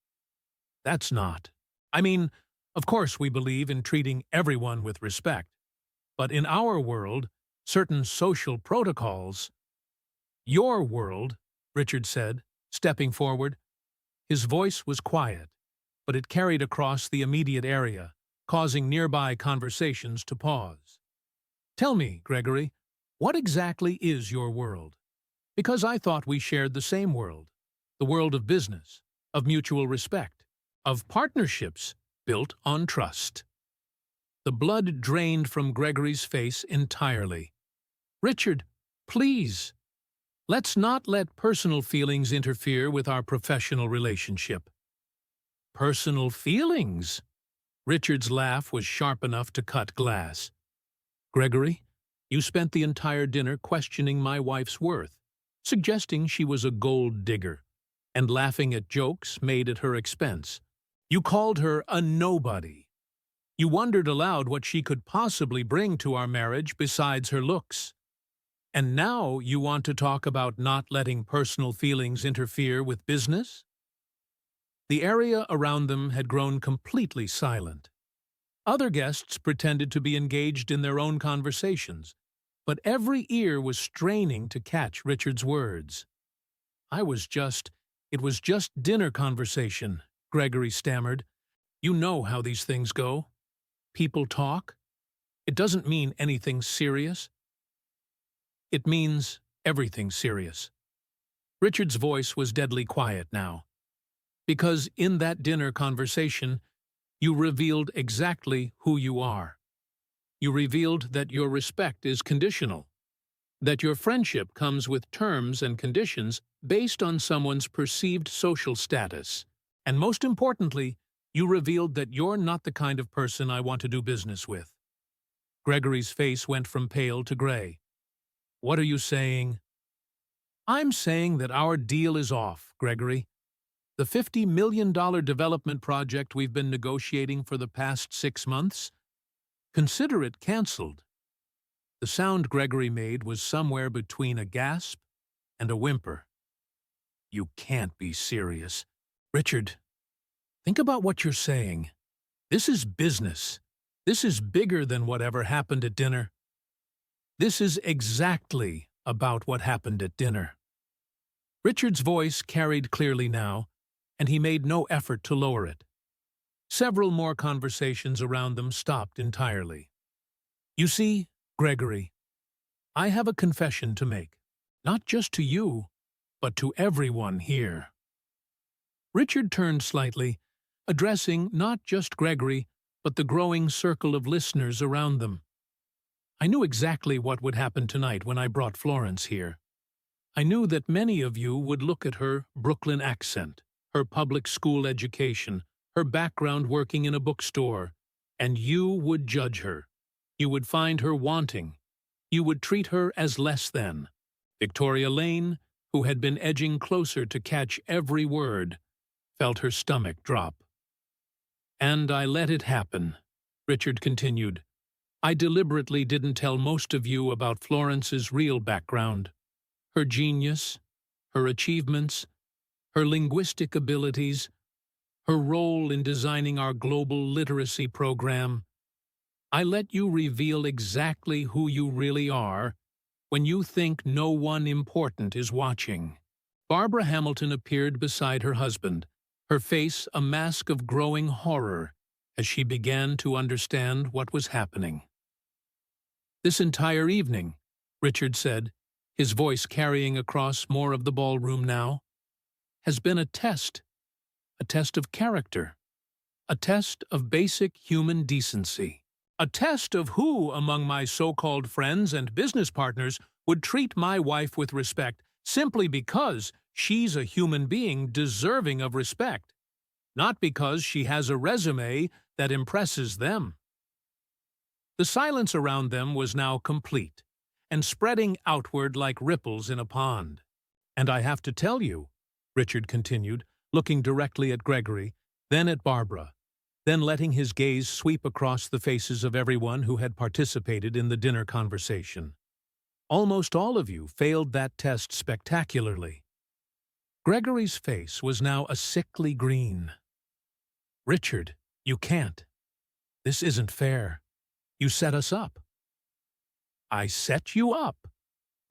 "That's not. I mean, of course we believe in treating everyone with respect, but in our world, certain social protocols—" "Your world," Richard said, stepping forward. His voice was quiet, but it carried across the immediate area, causing nearby conversations to pause. "Tell me, Gregory, what exactly is your world? Because I thought we shared the same world, the world of business, of mutual respect, of partnerships built on trust." The blood drained from Gregory's face entirely. "Richard, please. Let's not let personal feelings interfere with our professional relationship." "Personal feelings?" Richard's laugh was sharp enough to cut glass. "Gregory, you spent the entire dinner questioning my wife's worth, suggesting she was a gold digger, and laughing at jokes made at her expense. You called her a nobody. You wondered aloud what she could possibly bring to our marriage besides her looks. And now you want to talk about not letting personal feelings interfere with business? The area around them had grown completely silent. Other guests pretended to be engaged in their own conversations, but every ear was straining to catch Richard's words. It was just dinner conversation, Gregory stammered. You know how these things go. People talk. It doesn't mean anything serious. It means everything serious. Richard's voice was deadly quiet now. Because in that dinner conversation, you revealed exactly who you are. You revealed that your respect is conditional, that your friendship comes with terms and conditions based on someone's perceived social status, and most importantly, you revealed that you're not the kind of person I want to do business with. Gregory's face went from pale to gray. What are you saying? I'm saying that our deal is off, Gregory. The $50 million development project we've been negotiating for the past 6 months? Consider it canceled. The sound Gregory made was somewhere between a gasp and a whimper. You can't be serious. Richard, think about what you're saying. This is business. This is bigger than whatever happened at dinner. This is exactly about what happened at dinner. Richard's voice carried clearly now, and he made no effort to lower it. Several more conversations around them stopped entirely. You see, Gregory, I have a confession to make, not just to you, but to everyone here. Richard turned slightly, addressing not just Gregory, but the growing circle of listeners around them. I knew exactly what would happen tonight when I brought Florence here. I knew that many of you would look at her Brooklyn accent, her public school education, her background working in a bookstore, and you would judge her. You would find her wanting. You would treat her as less than. Victoria Lane, who had been edging closer to catch every word, felt her stomach drop. And I let it happen, Richard continued. I deliberately didn't tell most of you about Florence's real background, her genius, her achievements, her linguistic abilities, her role in designing our global literacy program. I let you reveal exactly who you really are when you think no one important is watching. Barbara Hamilton appeared beside her husband, her face a mask of growing horror as she began to understand what was happening. This entire evening, Richard said, his voice carrying across more of the ballroom now, has been a test of character, a test of basic human decency, a test of who among my so-called friends and business partners would treat my wife with respect simply because she's a human being deserving of respect, not because she has a resume that impresses them. The silence around them was now complete and spreading outward like ripples in a pond. And I have to tell you, Richard continued, looking directly at Gregory, then at Barbara, then letting his gaze sweep across the faces of everyone who had participated in the dinner conversation. Almost all of you failed that test spectacularly. Gregory's face was now a sickly green. Richard, you can't. This isn't fair. You set us up. I set you up?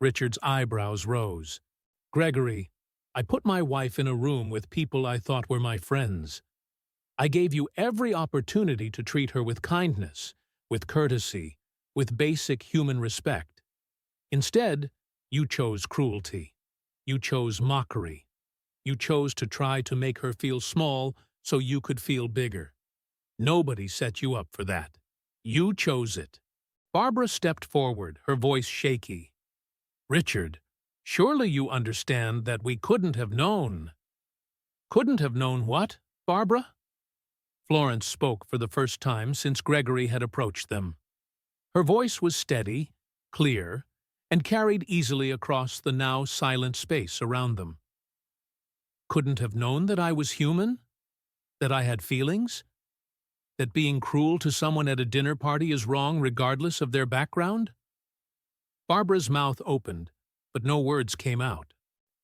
Richard's eyebrows rose. Gregory, I put my wife in a room with people I thought were my friends. I gave you every opportunity to treat her with kindness, with courtesy, with basic human respect. Instead, you chose cruelty. You chose mockery. You chose to try to make her feel small so you could feel bigger. Nobody set you up for that. You chose it. Barbara stepped forward, her voice shaky. Richard, surely you understand that we couldn't have known. Couldn't have known what, Barbara? Florence spoke for the first time since Gregory had approached them. Her voice was steady, clear, and carried easily across the now silent space around them. Couldn't have known that I was human? That I had feelings? That being cruel to someone at a dinner party is wrong regardless of their background? Barbara's mouth opened, but no words came out.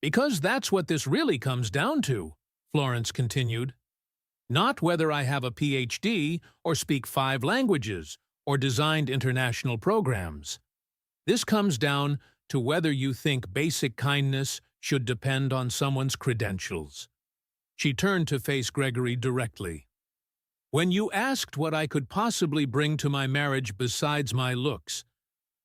Because that's what this really comes down to, Florence continued. Not whether I have a PhD or speak 5 languages or designed international programs. This comes down to whether you think basic kindness should depend on someone's credentials. She turned to face Gregory directly. When you asked what I could possibly bring to my marriage besides my looks,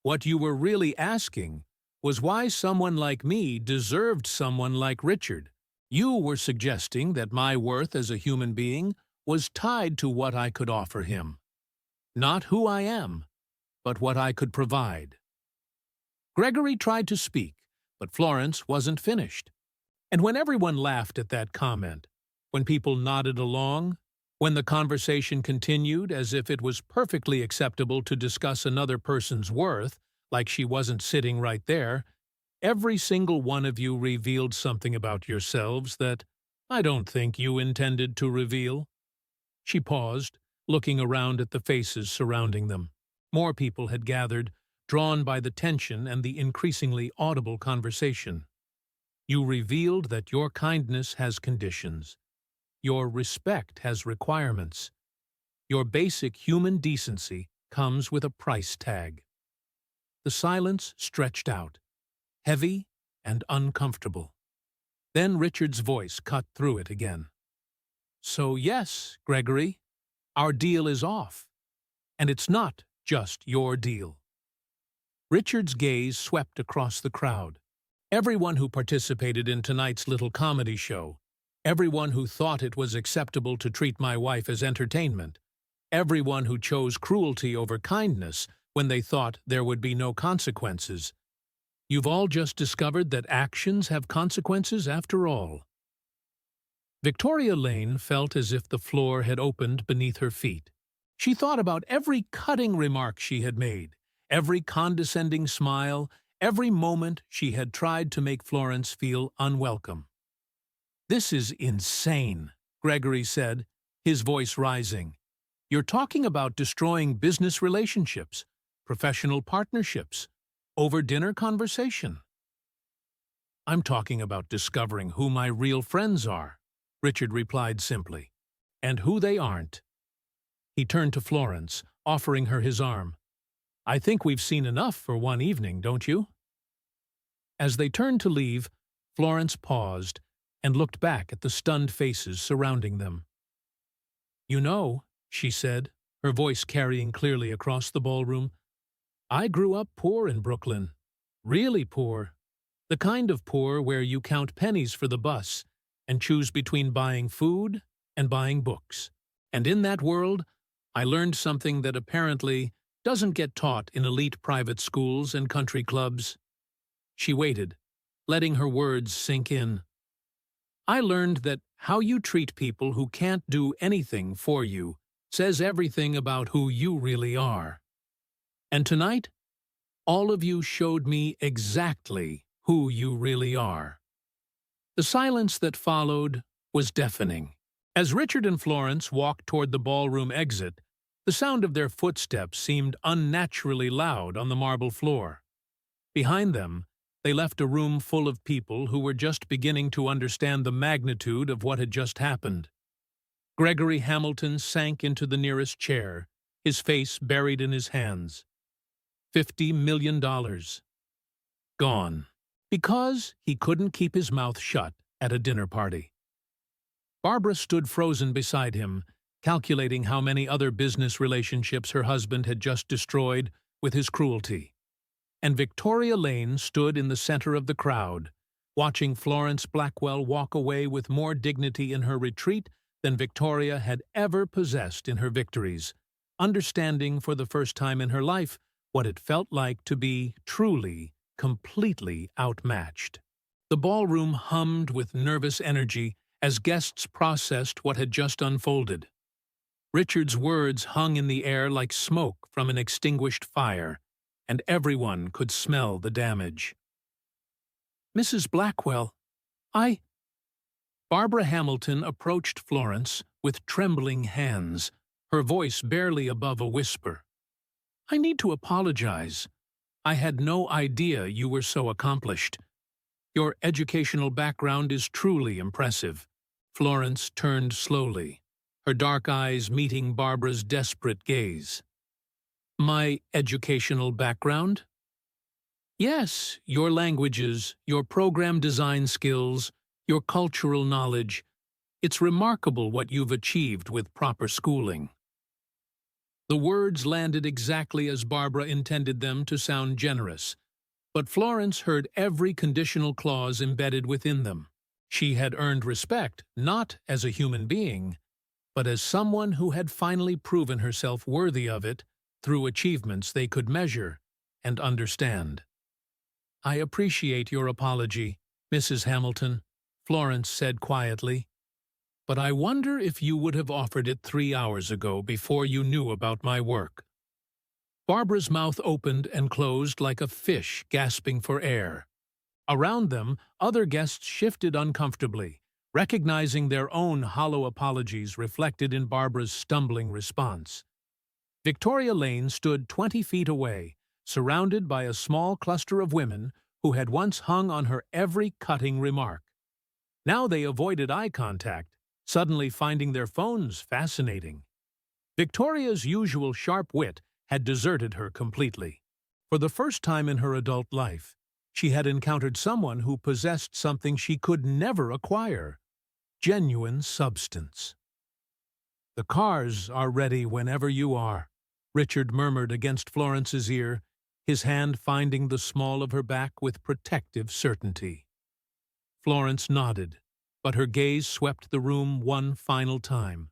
what you were really asking was why someone like me deserved someone like Richard. You were suggesting that my worth as a human being was tied to what I could offer him. Not who I am, but what I could provide. Gregory tried to speak, but Florence wasn't finished. And when everyone laughed at that comment, when people nodded along, when the conversation continued as if it was perfectly acceptable to discuss another person's worth, like she wasn't sitting right there, every single one of you revealed something about yourselves that I don't think you intended to reveal. She paused, looking around at the faces surrounding them. More people had gathered, drawn by the tension and the increasingly audible conversation. You revealed that your kindness has conditions. Your respect has requirements. Your basic human decency comes with a price tag. The silence stretched out, heavy and uncomfortable. Then Richard's voice cut through it again. So yes, Gregory, our deal is off. And it's not just your deal. Richard's gaze swept across the crowd. Everyone who participated in tonight's little comedy show, everyone who thought it was acceptable to treat my wife as entertainment, everyone who chose cruelty over kindness when they thought there would be no consequences. You've all just discovered that actions have consequences after all. Victoria Lane felt as if the floor had opened beneath her feet. She thought about every cutting remark she had made, every condescending smile, every moment she had tried to make Florence feel unwelcome. This is insane, Gregory said, his voice rising. You're talking about destroying business relationships, professional partnerships, over dinner conversation. I'm talking about discovering who my real friends are, Richard replied simply, and who they aren't. He turned to Florence, offering her his arm. I think we've seen enough for one evening, don't you? As they turned to leave, Florence paused and looked back at the stunned faces surrounding them. You know, she said, her voice carrying clearly across the ballroom, I grew up poor in Brooklyn. Really poor. The kind of poor where you count pennies for the bus and choose between buying food and buying books. And in that world, I learned something that apparently doesn't get taught in elite private schools and country clubs. She waited, letting her words sink in. I learned that how you treat people who can't do anything for you says everything about who you really are. And tonight, all of you showed me exactly who you really are. The silence that followed was deafening. As Richard and Florence walked toward the ballroom exit, the sound of their footsteps seemed unnaturally loud on the marble floor. Behind them, they left a room full of people who were just beginning to understand the magnitude of what had just happened. Gregory Hamilton sank into the nearest chair, his face buried in his hands. $50 million. Gone. Because he couldn't keep his mouth shut at a dinner party. Barbara stood frozen beside him, calculating how many other business relationships her husband had just destroyed with his cruelty. And Victoria Lane stood in the center of the crowd, watching Florence Blackwell walk away with more dignity in her retreat than Victoria had ever possessed in her victories, understanding for the first time in her life what it felt like to be truly, completely outmatched. The ballroom hummed with nervous energy as guests processed what had just unfolded. Richard's words hung in the air like smoke from an extinguished fire, and everyone could smell the damage. Mrs. Blackwell, Barbara Hamilton approached Florence with trembling hands, her voice barely above a whisper. "I need to apologize. I had no idea you were so accomplished. Your educational background is truly impressive." Florence turned slowly, her dark eyes meeting Barbara's desperate gaze. "My educational background?" "Yes, your languages, your program design skills, your cultural knowledge. It's remarkable what you've achieved with proper schooling." The words landed exactly as Barbara intended them to sound generous, but Florence heard every conditional clause embedded within them. She had earned respect not as a human being, but as someone who had finally proven herself worthy of it through achievements they could measure and understand. "I appreciate your apology, Mrs. Hamilton," Florence said quietly, "but I wonder if you would have offered it 3 hours ago before you knew about my work." Barbara's mouth opened and closed like a fish gasping for air. Around them, other guests shifted uncomfortably, recognizing their own hollow apologies reflected in Barbara's stumbling response. Victoria Lane stood 20 feet away, surrounded by a small cluster of women who had once hung on her every cutting remark. Now they avoided eye contact, suddenly finding their phones fascinating. Victoria's usual sharp wit had deserted her completely. For the first time in her adult life, she had encountered someone who possessed something she could never acquire: genuine substance. "The cars are ready whenever you are," Richard murmured against Florence's ear, his hand finding the small of her back with protective certainty. Florence nodded, but her gaze swept the room one final time.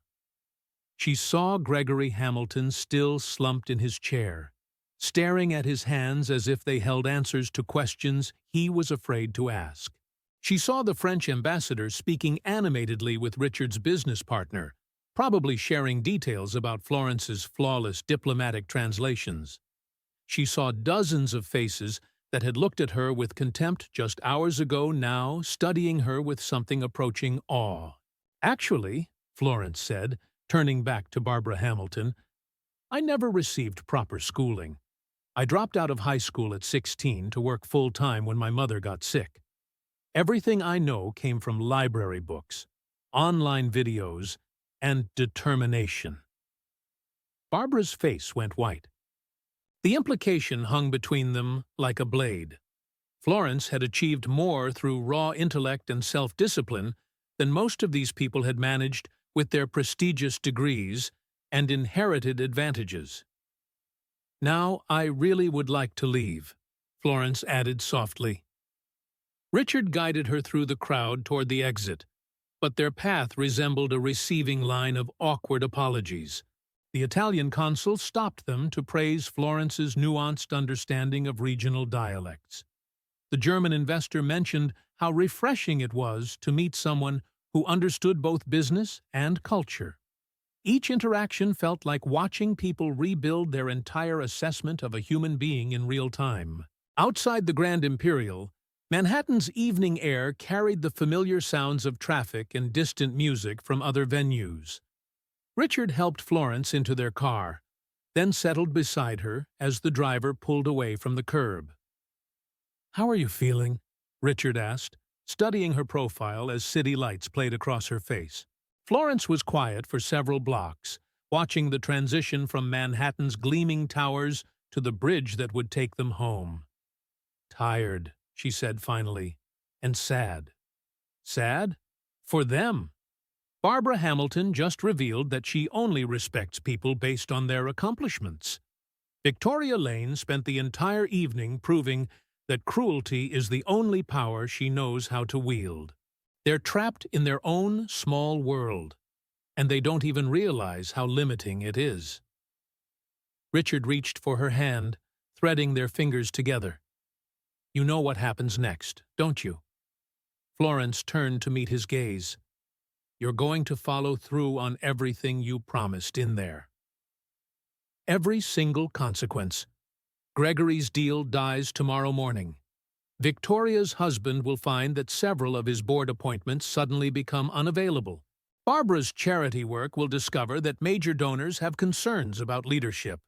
She saw Gregory Hamilton still slumped in his chair, staring at his hands as if they held answers to questions he was afraid to ask. She saw the French ambassador speaking animatedly with Richard's business partner, probably sharing details about Florence's flawless diplomatic translations. She saw dozens of faces that had looked at her with contempt just hours ago now studying her with something approaching awe. "Actually," Florence said, turning back to Barbara Hamilton, "I never received proper schooling. I dropped out of high school at 16 to work full-time when my mother got sick. Everything I know came from library books, online videos, and determination." Barbara's face went white. The implication hung between them like a blade. Florence had achieved more through raw intellect and self-discipline than most of these people had managed with their prestigious degrees and inherited advantages. "Now I really would like to leave," Florence added softly. Richard guided her through the crowd toward the exit, but their path resembled a receiving line of awkward apologies. The Italian consul stopped them to praise Florence's nuanced understanding of regional dialects. The German investor mentioned how refreshing it was to meet someone who understood both business and culture. Each interaction felt like watching people rebuild their entire assessment of a human being in real time. Outside the Grand Imperial, Manhattan's evening air carried the familiar sounds of traffic and distant music from other venues. Richard helped Florence into their car, then settled beside her as the driver pulled away from the curb. "How are you feeling?" Richard asked, studying her profile as city lights played across her face. Florence was quiet for several blocks, watching the transition from Manhattan's gleaming towers to the bridge that would take them home. "Tired," she said finally, "and sad." "Sad? For them." Barbara Hamilton just revealed that she only respects people based on their accomplishments. Victoria Lane spent the entire evening proving that cruelty is the only power she knows how to wield. They're trapped in their own small world, and they don't even realize how limiting it is. Richard reached for her hand, threading their fingers together. "You know what happens next, don't you?" Florence turned to meet his gaze. "You're going to follow through on everything you promised in there." Every single consequence. Gregory's deal dies tomorrow morning. Victoria's husband will find that several of his board appointments suddenly become unavailable. Barbara's charity work will discover that major donors have concerns about leadership.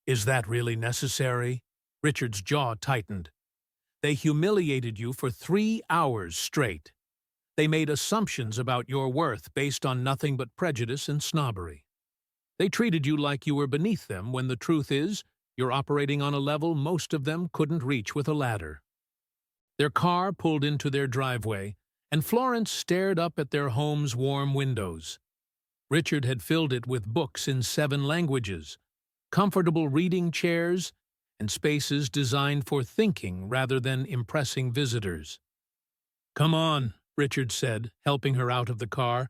Is that really necessary? Richard's jaw tightened. They humiliated you for 3 hours straight. They made assumptions about your worth based on nothing but prejudice and snobbery. They treated you like you were beneath them when the truth is, you're operating on a level most of them couldn't reach with a ladder. Their car pulled into their driveway, and Florence stared up at their home's warm windows. Richard had filled it with books in 7 languages, comfortable reading chairs, and spaces designed for thinking rather than impressing visitors. "Come on," Richard said, helping her out of the car.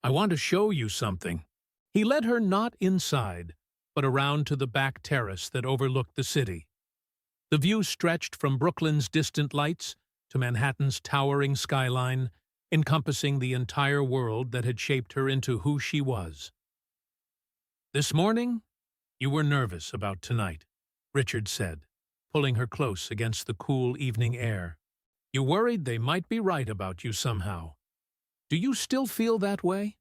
"I want to show you something." He led her not inside, but around to the back terrace that overlooked the city. The view stretched from Brooklyn's distant lights to Manhattan's towering skyline, encompassing the entire world that had shaped her into who she was. "This morning, you were nervous about tonight," Richard said, pulling her close against the cool evening air. "You worried they might be right about you somehow. Do you still feel that way?"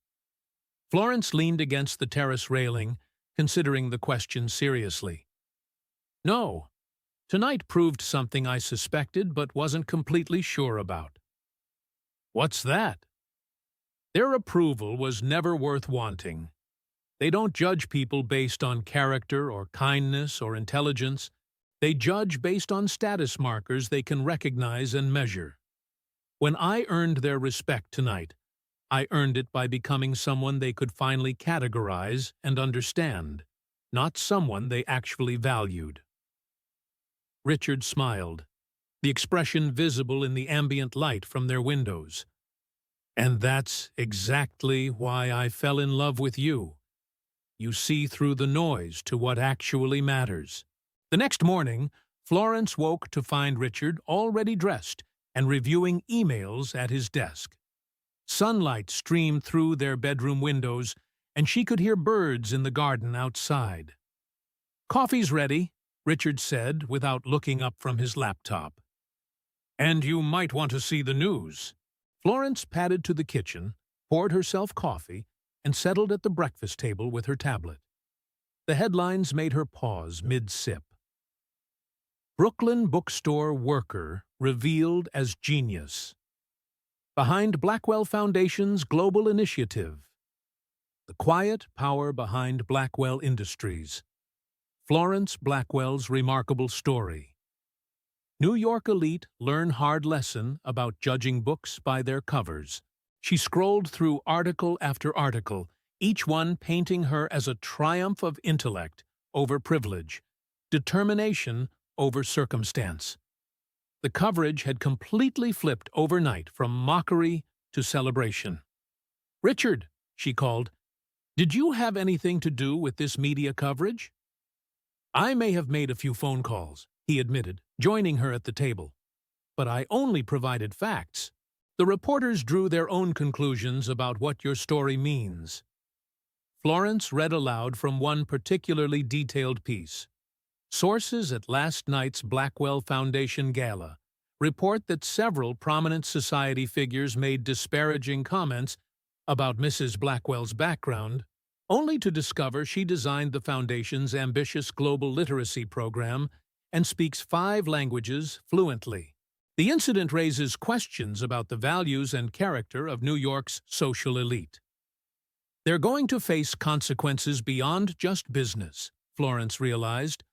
Florence leaned against the terrace railing, considering the question seriously. "No. Tonight proved something I suspected but wasn't completely sure about." "What's that?" "Their approval was never worth wanting. They don't judge people based on character or kindness or intelligence. They judge based on status markers they can recognize and measure. When I earned their respect tonight, I earned it by becoming someone they could finally categorize and understand, not someone they actually valued." Richard smiled, the expression visible in the ambient light from their windows. "And that's exactly why I fell in love with you. You see through the noise to what actually matters." The next morning, Florence woke to find Richard already dressed and reviewing emails at his desk. Sunlight streamed through their bedroom windows, and she could hear birds in the garden outside. "Coffee's ready," Richard said without looking up from his laptop. "And you might want to see the news." Florence padded to the kitchen, poured herself coffee, and settled at the breakfast table with her tablet. The headlines made her pause mid-sip. Brooklyn bookstore worker revealed as genius. Behind Blackwell Foundation's global initiative. The quiet power behind Blackwell Industries. Florence Blackwell's remarkable story. New York elite learn hard lesson about judging books by their covers. She scrolled through article after article, each one painting her as a triumph of intellect over privilege, determination over circumstance. The coverage had completely flipped overnight from mockery to celebration. "Richard," she called, "did you have anything to do with this media coverage?" "I may have made a few phone calls," he admitted, joining her at the table. "But I only provided facts. The reporters drew their own conclusions about what your story means." Florence read aloud from one particularly detailed piece. Sources at last night's Blackwell Foundation Gala report that several prominent society figures made disparaging comments about Mrs. Blackwell's background, only to discover she designed the foundation's ambitious global literacy program and speaks 5 languages fluently. The incident raises questions about the values and character of New York's social elite. "They're going to face consequences beyond just business," Florence realized.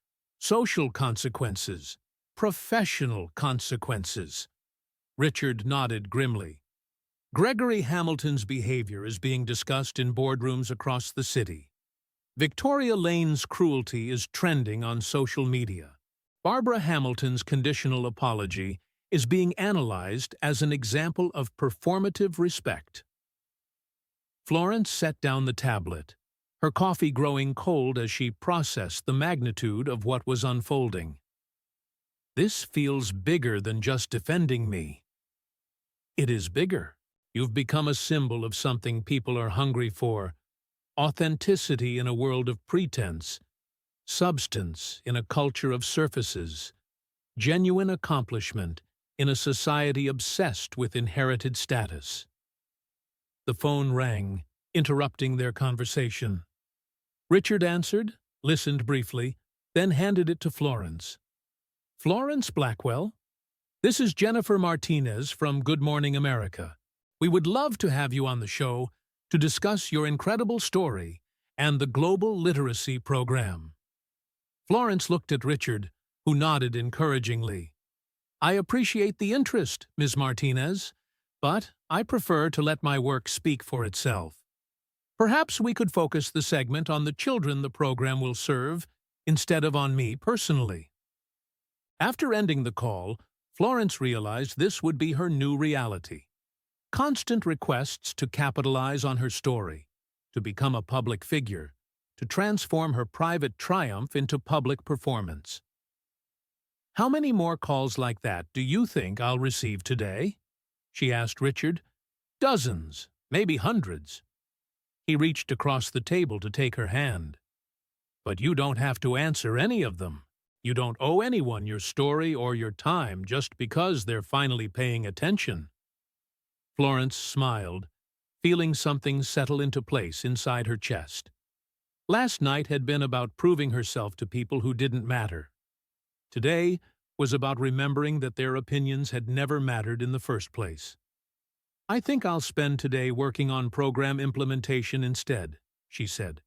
"Social consequences, professional consequences." Richard nodded grimly. Gregory Hamilton's behavior is being discussed in boardrooms across the city. Victoria Lane's cruelty is trending on social media. Barbara Hamilton's conditional apology is being analyzed as an example of performative respect. Florence set down the tablet, her coffee growing cold as she processed the magnitude of what was unfolding. "This feels bigger than just defending me." "It is bigger. You've become a symbol of something people are hungry for. Authenticity in a world of pretense. Substance in a culture of surfaces. genuine accomplishment in a society obsessed with inherited status. The phone rang, interrupting their conversation. Richard answered, listened briefly, then handed it to Florence. "Florence Blackwell? This is Jennifer Martinez from Good Morning America. We would love to have you on the show to discuss your incredible story and the Global Literacy Program." Florence looked at Richard, who nodded encouragingly. "I appreciate the interest, Ms. Martinez, but I prefer to let my work speak for itself. Perhaps we could focus the segment on the children the program will serve instead of on me personally." After ending the call, Florence realized this would be her new reality. Constant requests to capitalize on her story, to become a public figure, to transform her private triumph into public performance. "How many more calls like that do you think I'll receive today?" she asked Richard. "Dozens, maybe hundreds." He reached across the table to take her hand. "But you don't have to answer any of them. You don't owe anyone your story or your time just because they're finally paying attention." Florence smiled, feeling something settle into place inside her chest. Last night had been about proving herself to people who didn't matter. Today was about remembering that their opinions had never mattered in the first place. "I think I'll spend today working on program implementation instead," she said.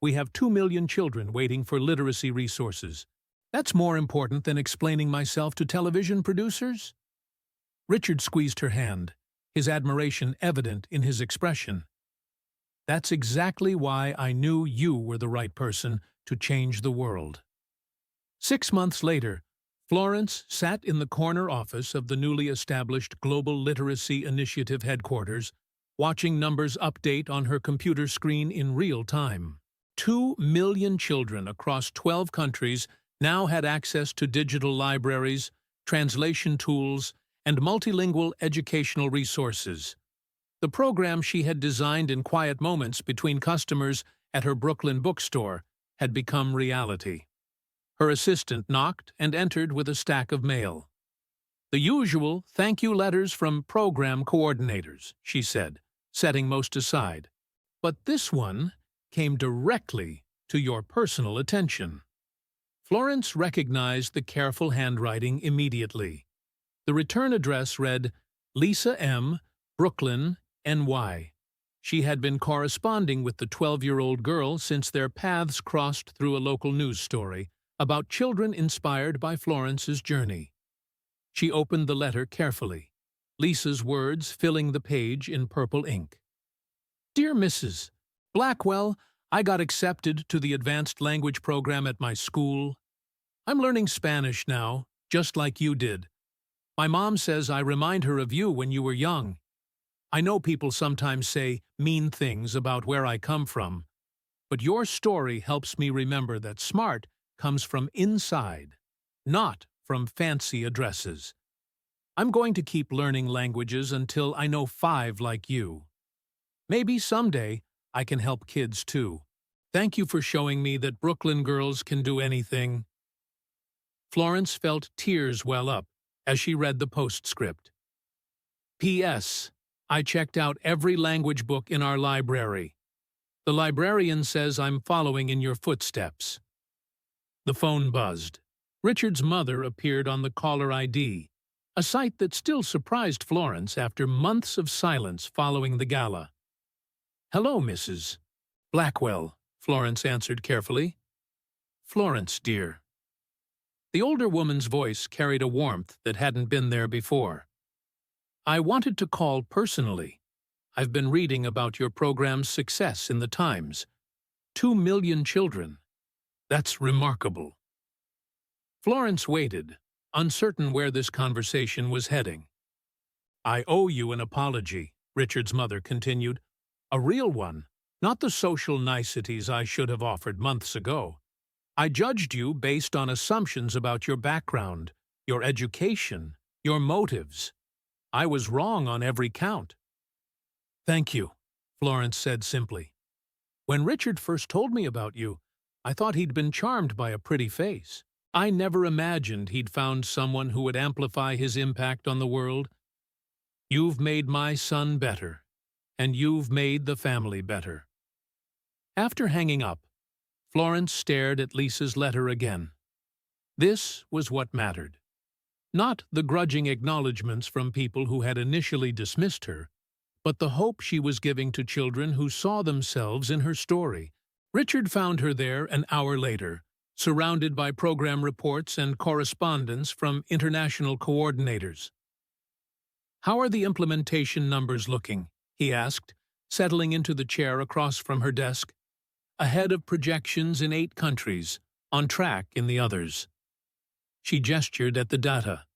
"We have 2 million children waiting for literacy resources. That's more important than explaining myself to television producers." Richard squeezed her hand, his admiration evident in his expression. "That's exactly why I knew you were the right person to change the world." 6 months later, Florence sat in the corner office of the newly established Global Literacy Initiative headquarters, watching numbers update on her computer screen in real time. 2 million children across 12 countries now had access to digital libraries, translation tools, and multilingual educational resources. The program she had designed in quiet moments between customers at her Brooklyn bookstore had become reality. Her assistant knocked and entered with a stack of mail. "The usual thank you letters from program coordinators," she said, setting most aside. "But this one came directly to your personal attention." Florence recognized the careful handwriting immediately. The return address read, Lisa M., Brooklyn, NY. She had been corresponding with the 12-year-old girl since their paths crossed through a local news story about children inspired by Florence's journey. She opened the letter carefully, Lisa's words filling the page in purple ink. "Dear Mrs. Blackwell, I got accepted to the advanced language program at my school. I'm learning Spanish now, just like you did. My mom says I remind her of you when you were young. I know people sometimes say mean things about where I come from, but your story helps me remember that smart comes from inside, not from fancy addresses. I'm going to keep learning languages until I know 5 like you. Maybe someday I can help kids too. Thank you for showing me that Brooklyn girls can do anything." Florence felt tears well up as she read the postscript. "P.S. I checked out every language book in our library. The librarian says I'm following in your footsteps." The phone buzzed. Richard's mother appeared on the caller ID, a sight that still surprised Florence after months of silence following the gala. "Hello, Mrs. Blackwell," Florence answered carefully. "Florence, dear." The older woman's voice carried a warmth that hadn't been there before. "I wanted to call personally. I've been reading about your program's success in the Times. 2 million children. That's remarkable." Florence waited, uncertain where this conversation was heading. "I owe you an apology," Richard's mother continued. "A real one, not the social niceties I should have offered months ago. I judged you based on assumptions about your background, your education, your motives. I was wrong on every count." "Thank you," Florence said simply. "When Richard first told me about you, I thought he'd been charmed by a pretty face. I never imagined he'd found someone who would amplify his impact on the world. You've made my son better, and you've made the family better." After hanging up, Florence stared at Lisa's letter again. This was what mattered. Not the grudging acknowledgments from people who had initially dismissed her, but the hope she was giving to children who saw themselves in her story. Richard found her there an hour later, surrounded by program reports and correspondence from international coordinators. "How are the implementation numbers looking?" he asked, settling into the chair across from her desk. "Ahead of projections in 8 countries, on track in the others." She gestured at the data.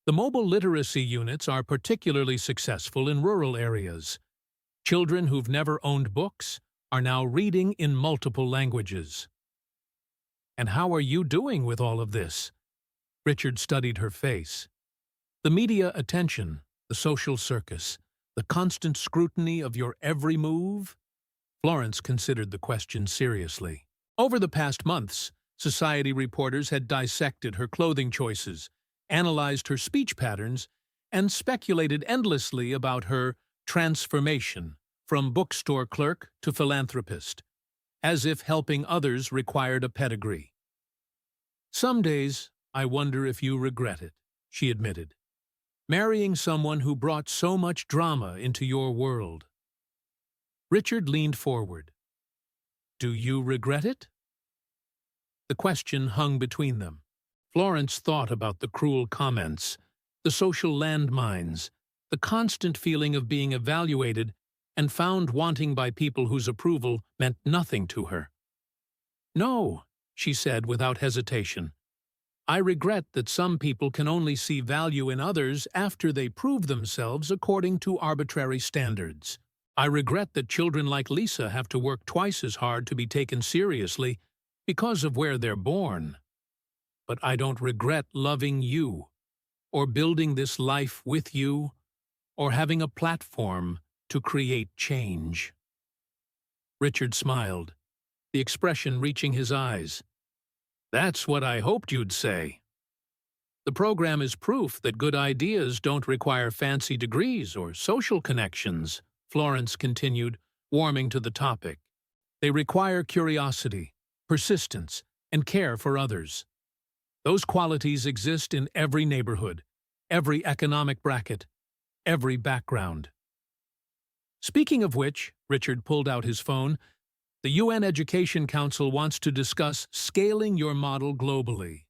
"The mobile literacy units are particularly successful in rural areas. Children who've never owned books are now reading in multiple languages." "And how are you doing with all of this?" Richard studied her face. "The media attention, the social circus, the constant scrutiny of your every move?" Florence considered the question seriously. Over the past months, society reporters had dissected her clothing choices, analyzed her speech patterns, and speculated endlessly about her transformation from bookstore clerk to philanthropist, as if helping others required a pedigree. "Some days, I wonder if you regret it," she admitted. "Marrying someone who brought so much drama into your world." Richard leaned forward. "Do you regret it?" The question hung between them. Florence thought about the cruel comments, the social landmines, the constant feeling of being evaluated and found wanting by people whose approval meant nothing to her. "No," she said without hesitation. "I regret that some people can only see value in others after they prove themselves according to arbitrary standards. I regret that children like Lisa have to work twice as hard to be taken seriously because of where they're born. But I don't regret loving you, or building this life with you, or having a platform to create change." Richard smiled, the expression reaching his eyes. "That's what I hoped you'd say." "The program is proof that good ideas don't require fancy degrees or social connections," Florence continued, warming to the topic. "They require curiosity, persistence, and care for others. Those qualities exist in every neighborhood, every economic bracket, every background." Speaking of which, Richard pulled out his phone. "The UN Education Council wants to discuss scaling your model globally.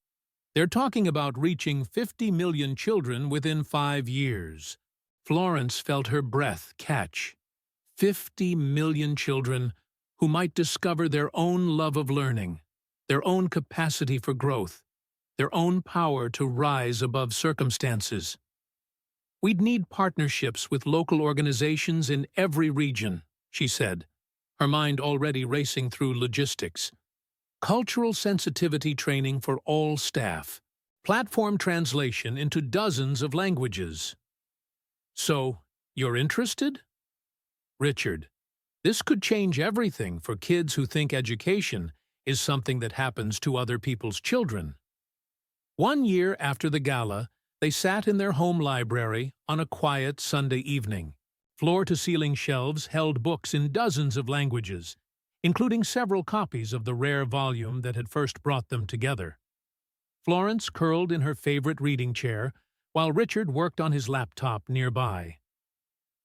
They're talking about reaching 50 million children within 5 years. Florence felt her breath catch. 50 million children who might discover their own love of learning, their own capacity for growth, their own power to rise above circumstances. "We'd need partnerships with local organizations in every region," she said, her mind already racing through logistics. "Cultural sensitivity training for all staff, platform translation into dozens of languages." "So, you're interested?" "Richard, this could change everything for kids who think education is something that happens to other people's children." 1 year after the gala, they sat in their home library on a quiet Sunday evening. Floor-to-ceiling shelves held books in dozens of languages, including several copies of the rare volume that had first brought them together. Florence curled in her favorite reading chair, while Richard worked on his laptop nearby.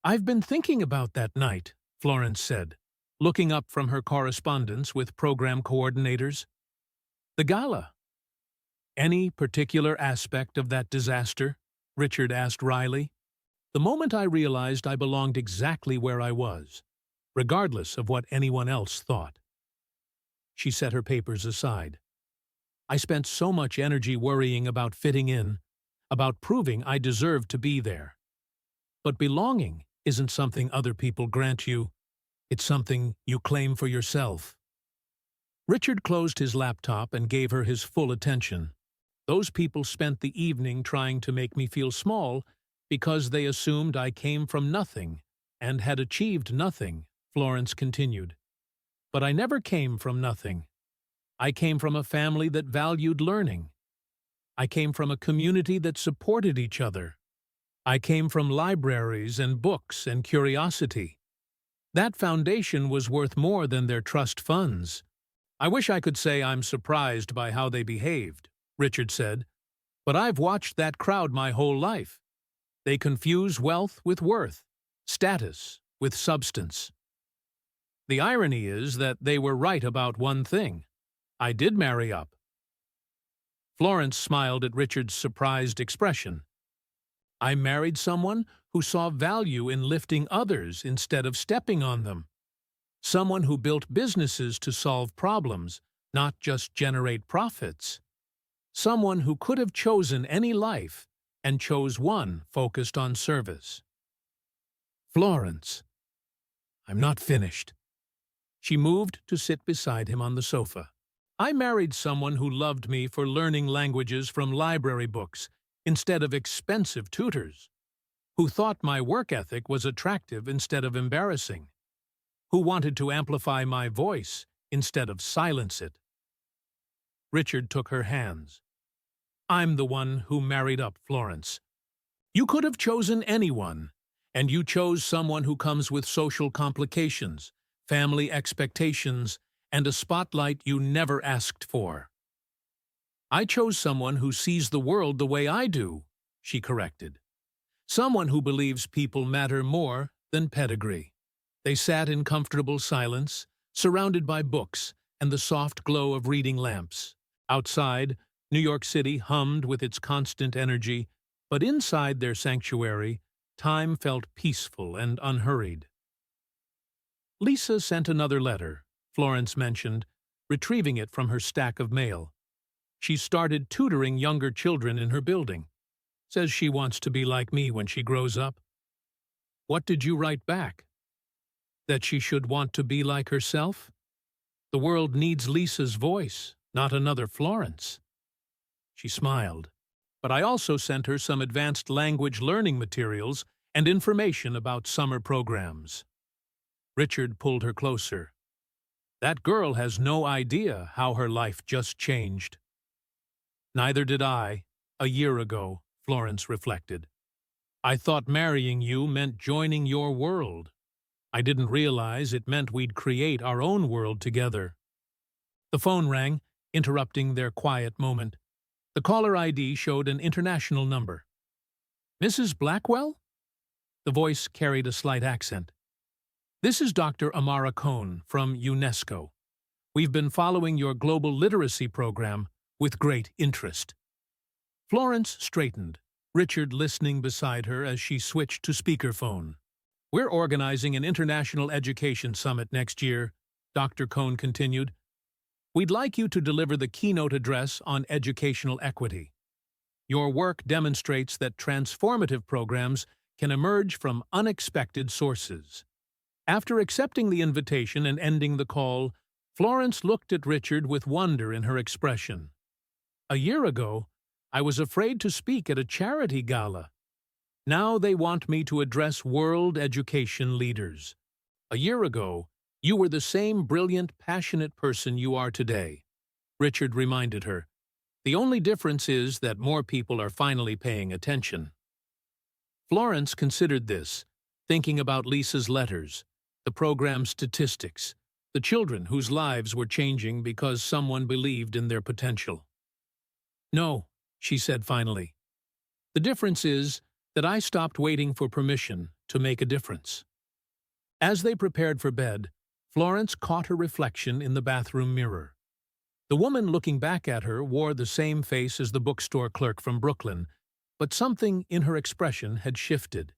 "I've been thinking about that night," Florence said, looking up from her correspondence with program coordinators. "The gala." "Any particular aspect of that disaster?" Richard asked wryly. "The moment I realized I belonged exactly where I was, regardless of what anyone else thought." She set her papers aside. "I spent so much energy worrying about fitting in, about proving I deserved to be there. But belonging isn't something other people grant you. It's something you claim for yourself." Richard closed his laptop and gave her his full attention. "Those people spent the evening trying to make me feel small because they assumed I came from nothing and had achieved nothing," Florence continued. "But I never came from nothing. I came from a family that valued learning. I came from a community that supported each other. I came from libraries and books and curiosity. That foundation was worth more than their trust funds. I wish I could say I'm surprised by how they behaved, Richard said, but I've watched that crowd my whole life. They confuse wealth with worth, status with substance. The irony is that they were right about one thing. I did marry up. Florence smiled at Richard's surprised expression. I married someone who saw value in lifting others instead of stepping on them. Someone who built businesses to solve problems, not just generate profits. Someone who could have chosen any life and chose one focused on service. Florence. I'm not finished. She moved to sit beside him on the sofa. I married someone who loved me for learning languages from library books instead of expensive tutors, who thought my work ethic was attractive instead of embarrassing, who wanted to amplify my voice instead of silence it. Richard took her hands. I'm the one who married up, Florence. You could have chosen anyone, and you chose someone who comes with social complications, family expectations, and a spotlight you never asked for. I chose someone who sees the world the way I do, she corrected. Someone who believes people matter more than pedigree. They sat in comfortable silence, surrounded by books and the soft glow of reading lamps. Outside, New York City hummed with its constant energy, but inside their sanctuary, time felt peaceful and unhurried. Lisa sent another letter, Florence mentioned, retrieving it from her stack of mail. She started tutoring younger children in her building. Says she wants to be like me when she grows up. What did you write back? That she should want to be like herself? The world needs Lisa's voice, not another Florence. She smiled. But I also sent her some advanced language learning materials and information about summer programs. Richard pulled her closer. That girl has no idea how her life just changed. Neither did I, a year ago, Florence reflected. I thought marrying you meant joining your world. I didn't realize it meant we'd create our own world together. The phone rang, interrupting their quiet moment. The caller ID showed an international number. Mrs. Blackwell? The voice carried a slight accent. This is Dr. Amara Cohn from UNESCO. We've been following your global literacy program with great interest. Florence straightened, Richard listening beside her as she switched to speakerphone. We're organizing an international education summit next year, Dr. Cohn continued. We'd like you to deliver the keynote address on educational equity. Your work demonstrates that transformative programs can emerge from unexpected sources. After accepting the invitation and ending the call, Florence looked at Richard with wonder in her expression. A year ago, I was afraid to speak at a charity gala. Now they want me to address world education leaders. A year ago, you were the same brilliant, passionate person you are today. Richard reminded her. The only difference is that more people are finally paying attention. Florence considered this, thinking about Lisa's letters, the program's statistics, the children whose lives were changing because someone believed in their potential. No, she said finally. The difference is that I stopped waiting for permission to make a difference. As they prepared for bed, Florence caught her reflection in the bathroom mirror. The woman looking back at her wore the same face as the bookstore clerk from Brooklyn, but something in her expression had shifted.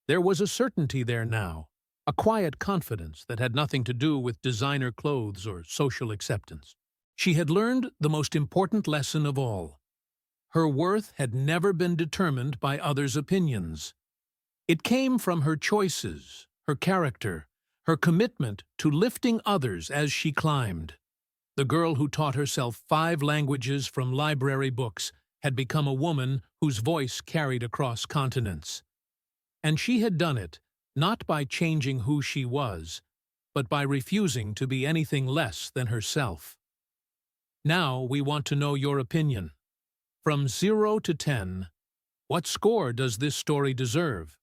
There was a certainty there now, a quiet confidence that had nothing to do with designer clothes or social acceptance. She had learned the most important lesson of all. Her worth had never been determined by others' opinions. It came from her choices, her character, her commitment to lifting others as she climbed. The girl who taught herself 5 languages from library books had become a woman whose voice carried across continents. And she had done it not by changing who she was, but by refusing to be anything less than herself. Now we want to know your opinion. From 0 to 10, what score does this story deserve?